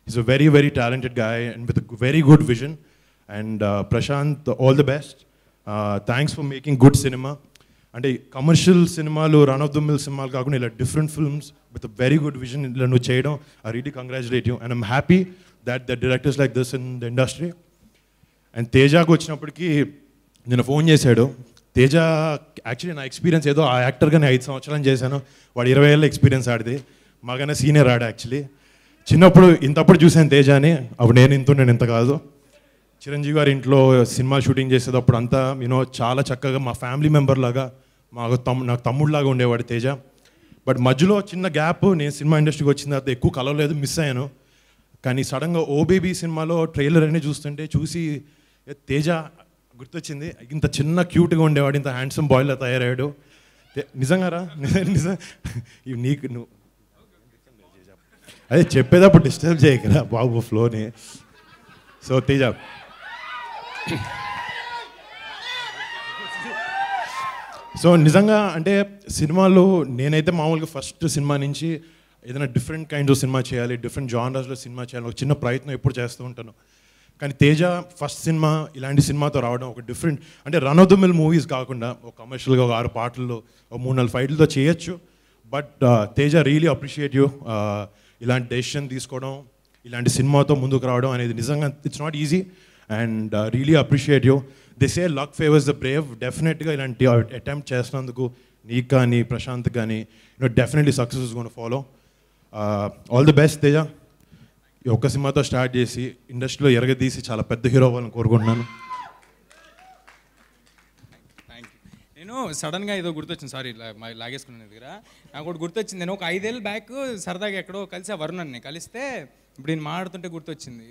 Is a very very talented guy and with very good vision. And Prashant all the best. Thanks for making good సినిమా. అంటే కమర్షియల్ సినిమాలు, రన్ ఆఫ్ ద మిల్ సినిమాలు కాకుండా ఇలా different films with a very good vision ఇలా నువ్వు చేయడం I really congratulate you. And I'm happy that the directors like this in the industry. And తేజాకు వచ్చినప్పటికీ నేను ఫోన్ చేశాడు. తేజ యాక్చువల్లీ నా ఎక్స్పీరియన్స్ ఏదో ఆ యాక్టర్గా నేను 5 సంవత్సరాలు చేశాను. వాడు 20 ఏళ్ళ ఎక్స్పీరియన్స్ ఆడిది. మాకన్నా సీనియర్ ఆడ యాక్చువల్లీ. చిన్నప్పుడు ఇంతప్పుడు చూశాను తేజాని. అప్పుడు నేను ఇంత కాదు. చిరంజీవి గారి ఇంట్లో సినిమా షూటింగ్ చేసేటప్పుడు అంతా చాలా చక్కగా మా ఫ్యామిలీ మెంబర్ లాగా నాకు తమ్ముడులాగా ఉండేవాడు తేజ. బట్ మధ్యలో చిన్న గ్యాప్, నేను సినిమా ఇండస్ట్రీకి వచ్చిన తర్వాత ఎక్కువ కలవలేదు, మిస్ అయ్యాను. కానీ సడన్గా ఓ బేబీ సినిమాలో ట్రైలర్ అన్నీ చూసి తేజ గుర్తొచ్చింది. ఇంత చిన్న క్యూట్గా ఉండేవాడు, ఇంత హ్యాండ్సమ్ బాయ్లా తయారయ్యాడు. నిజంగా రా నిజం నీకు నువ్వు అదే చెప్పేటప్పుడు డిస్టర్బ్ చేయకరా బాబు ఫ్లోని. సో తేజ సో నిజంగా అంటే సినిమాలో నేనైతే మామూలుగా ఫస్ట్ సినిమా నుంచి ఏదైనా డిఫరెంట్ కైండ్ ఆఫ్ సినిమా చేయాలి, డిఫరెంట్ జానర్స్లో సినిమా చేయాలి ఒక చిన్న ప్రయత్నం ఎప్పుడు చేస్తూ ఉంటాను. కానీ తేజ ఫస్ట్ సినిమా ఇలాంటి సినిమాతో రావడం ఒక డిఫరెంట్, అంటే run of the mill movies కాకుండా ఒక కమర్షియల్గా ఒక 6 పాటల్లో ఒక 3-4 ఫైట్లతో చేయొచ్చు. But Teja really appreciate you. ఇలాంటి డెసిషన్ తీసుకోవడం, ఇలాంటి సినిమాతో ముందుకు రావడం అనేది నిజంగా it's not easy. And really appreciate you. They say luck favours the brave. డెఫినెట్గా ఇలాంటి అటెంప్ట్ చేసినందుకు నీకు కానీ ప్రశాంత్ కానీ definitely success is gonna follow. All the best Teja. ఈ ఒక్క సినిమాతో స్టార్ట్ చేసి ఇండస్ట్రీలో ఎరగదీసి చాలా పెద్ద హీరో అవ్వాలని కోరుకుంటున్నాను. నేను సడన్గా ఏదో గుర్తొచ్చింది, సారీ లాగేసుకున్నాను దగ్గర. నాకు ఒకటి గుర్తొచ్చింది. నేను ఒక 5 ఏళ్ళ బ్యాక్ సరదాగా ఎక్కడో కలిసి ఆ వరుణ్ని కలిస్తే ఇప్పుడు నేను మాట్లాడుతుంటే గుర్తొచ్చింది.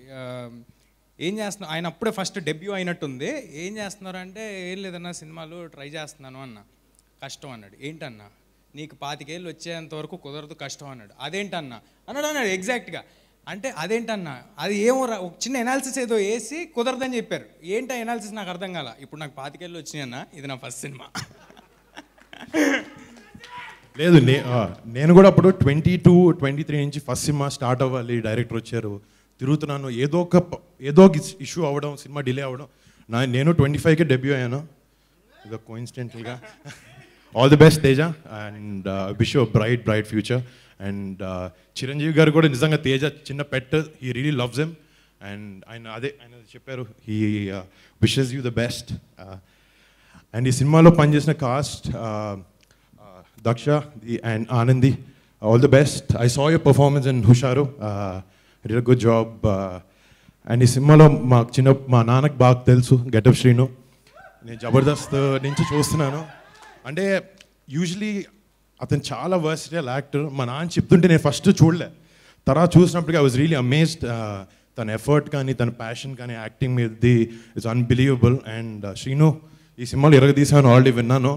ఏం చేస్తున్నా, ఆయన అప్పుడే ఫస్ట్ డెబ్యూ అయినట్టుంది. ఏం చేస్తున్నారు అంటే ఏం లేదన్నా సినిమాలు ట్రై చేస్తున్నాను అన్న. కష్టం అన్నాడు. ఏంటన్నా, నీకు 25 ఏళ్ళు వచ్చేంత వరకు కుదరదు, కష్టం అన్నాడు. అదేంటన్నా అన్నాడు ఎగ్జాక్ట్గా. అంటే అదేంటన్నా, అది ఏమో ఒక చిన్న ఎనాలిసిస్ ఏదో వేసి కుదరదని చెప్పారు. ఏంటో ఎనాలిసిస్ నాకు అర్థం కాల. ఇప్పుడు నాకు 25 ఏళ్ళు వచ్చినాయన్నా, ఇది నా ఫస్ట్ సినిమా. లేదు నేను కూడా అప్పుడు 22-23 నుంచి ఫస్ట్ సినిమా స్టార్ట్ అవ్వాలి, డైరెక్టర్ వచ్చారు, తిరుగుతున్నాను. ఏదో ఒక ఇష్యూ అవ్వడం, సినిమా డిలే అవ్వడం. నేను 25కే డెబ్యూ అయ్యాను. ఇదో కోఇన్సిడెంటల్గా. All the best Teja and wish you bright future. And Chiranjeevi garu కూడా నిజంగా తేజ చిన్న pet, he really loves him. And ఆయన చెప్పారు, he wishes you the best. And ఈ సినిమాలో పనిచేసిన cast Daksha and Anandi, all the best. I saw your performance in Husharu, did a good job. And ఈ సినిమాలో మా నాన్నకు బాగా తెలుసు గెటప్ శ్రీను. నేను జబర్దస్త్ నుంచి చూస్తున్నాను. అంటే యూజువలీ అతను చాలా వర్సిటైల్ యాక్టర్. మా నాన్న చెప్తుంటే నేను ఫస్ట్ చూడలే, తర్వాత చూసినప్పటికీ ఐ వాజ్ రియలీ అమేజ్డ్. తన ఎఫర్ట్ కానీ తన ప్యాషన్ కానీ యాక్టింగ్ మీదది ఇట్స్ అన్బిలీవబుల్. అండ్ శ్రీను ఈ సినిమాలో ఎరగదీసాను, ఆల్రెడీ విన్నాను.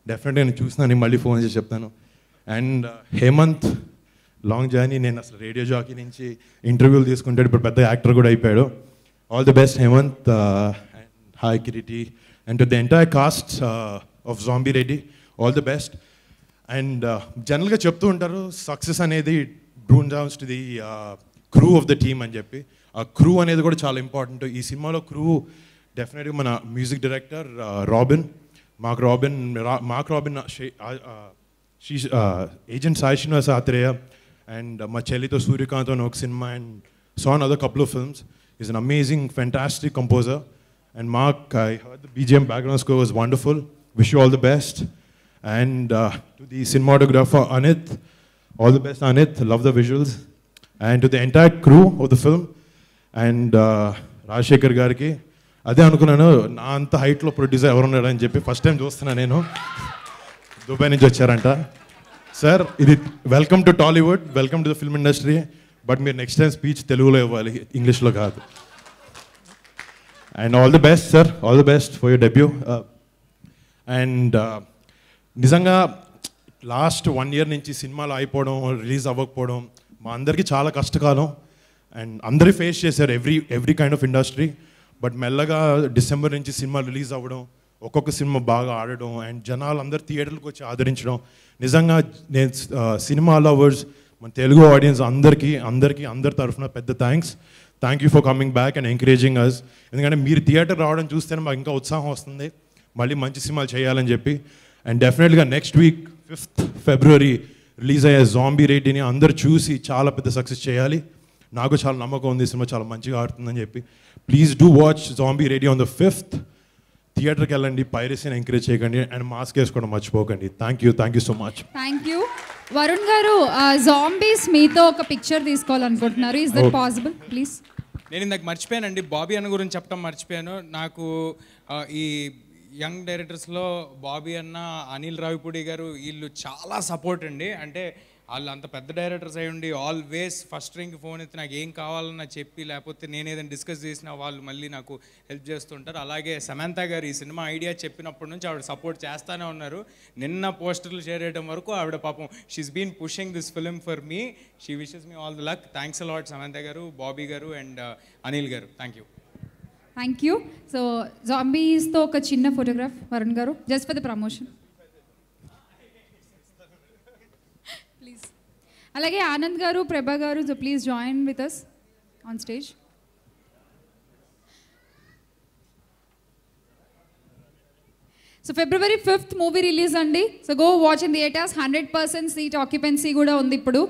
డెఫినెట్గా నేను చూసినాను, మళ్ళీ ఫోన్ చేసి చెప్తాను. And Hemanth long journey. నేను అసలు రేడియో జాకీ నుంచి ఇంటర్వ్యూలు తీసుకుంటాడు, ఇప్పుడు పెద్ద యాక్టర్ కూడా అయిపోయాడు. All the best Hemant. And hi Kiriti. And to the entire cast of zombie Reddy, all the best. And జనరల్గా చెప్తూ ఉంటారు సక్సెస్ అనేది drone downs to the crew of the team అని చెప్పి. ఆ క్రూ అనేది కూడా చాలా ఇంపార్టెంట్. ఈ సినిమాలో క్రూ డెఫినెట్గా మన music director Robin, Mark Robin, Agent Sai Srinivas Athreya, and మా చెల్లితో సూర్యకాంత్ అని ఒక సినిమా, and saw another couple of films. He's an amazing, fantastic composer. And Mark, I heard the BGM background score was wonderful. Wish you all the best. And to the cinematographer Anith, all the best Anith, love the visuals. And to the entire crew of the film, and Rajasekhar గారికి అదే అనుకున్నాను, నా అంత హైట్లో producer ఎవరున్నాడు అని చెప్పి first time చూస్తున్నా నేను. దుబాయ్ నుంచి వచ్చారంట. సార్ ఇది welcome to Tollywood, welcome to the film industry. But మీరు నెక్స్ట్ టైం స్పీచ్ తెలుగులో ఇవ్వాలి, ఇంగ్లీష్లో కాదు. And all the best sir, all the best for your debut. And నిజంగా లాస్ట్ 1 year నుంచి సినిమాలు అయిపోవడం, రిలీజ్ అవ్వకపోవడం మా అందరికీ చాలా కష్టకాలం. అండ్ అందరూ ఫేస్ చేశారు, every kind of industry. But మెల్లగా డిసెంబర్ నుంచి సినిమా రిలీజ్ అవ్వడం, ఒక్కొక్క సినిమా బాగా ఆడడం, అండ్ జనాలు అందరు థియేటర్లకు వచ్చి ఆదరించడం. నిజంగా నేను సినిమా లవర్స్, మన తెలుగు ఆడియన్స్ అందరి తరఫున పెద్ద thank you for coming back and encouraging us. ఎందుకంటే మీరు థియేటర్ రావడం చూస్తేనే మాకు ఇంకా ఉత్సాహం వస్తుంది మళ్ళీ మంచి సినిమాలు చేయాలని చెప్పి. అండ్ డెఫినెట్గా next week 5th February release అయ్యే జాంబీ రెడ్డిని అందరు చూసి చాలా పెద్ద సక్సెస్ చేయాలి. నాకు చాలా నమ్మకం ఉంది ఈ సినిమా చాలా మంచిగా ఆడుతుందని చెప్పి. Please do watch zombie Reddy on the 5th. థియేటర్కి వెళ్ళండి, పైరసీని ఎంకరేజ్ చేయకండి, అండ్ మాస్క్ వేసుకోవడం మర్చిపోకండి. Thank you so much. Thank you. Varun garu, zombies మీతో ఒక పిక్చర్ తీసుకోవాలనుకుంటున్నారు. Is that possible please? నేను ఇందాక మర్చిపోయానండి, బాబీ అన్న గురించి చెప్పడం మర్చిపోయాను. నాకు ఈ యంగ్ డైరెక్టర్స్లో బాబీ అన్న, అనిల్ రావిపూడి గారు, వీళ్ళు చాలా సపోర్ట్ అండి. అంటే వాళ్ళు అంత పెద్ద డైరెక్టర్స్ అయి ఉండి ఆల్వేస్ ఫస్ట్ రింగ్ ఫోన్ ఎత్తి నాకు ఏం కావాలన్నా చెప్పి, లేకపోతే నేను ఏదైనా డిస్కస్ చేసినా వాళ్ళు మళ్ళీ నాకు హెల్ప్ చేస్తుంటారు. అలాగే సమంత గారు ఈ సినిమా ఐడియా చెప్పినప్పటి నుంచి ఆవిడ సపోర్ట్ చేస్తూనే ఉన్నారు. నిన్న పోస్టర్లు షేర్ చేయడం వరకు ఆవిడ పాపం she's been pushing this film for me. She wishes me all the luck. Thanks a lot Samantha garu, Bobby garu and Anil garu. Thank you. Thank you. So జాంబీస్తో ఒక చిన్న photograph Varun garu, just for the promotion please. అలాగే Anand garu, Prabha garu, so please join with us on stage. So February 5th movie release అండి. So go watch in theatres. 100% seat occupancy కూడా ఉంది ఇప్పుడు.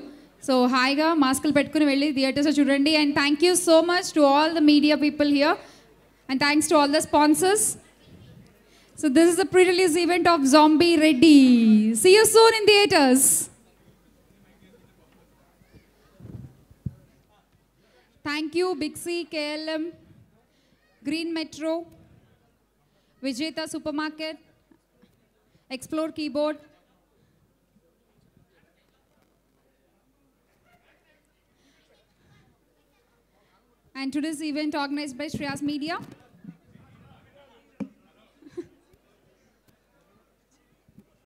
So హాయిగా మాస్కులు పెట్టుకుని వెళ్ళి థియేటర్స్లో చూడండి. And thank you so much to all the media people here. And thanks to all the sponsors. So this is the pre-release event of Zombie Reddy. See you soon in theaters. Thank you Big C, KLM, Green Metro, Vijeta Supermarket, Explore Keyboard, and today's event organized by Shreyas Media.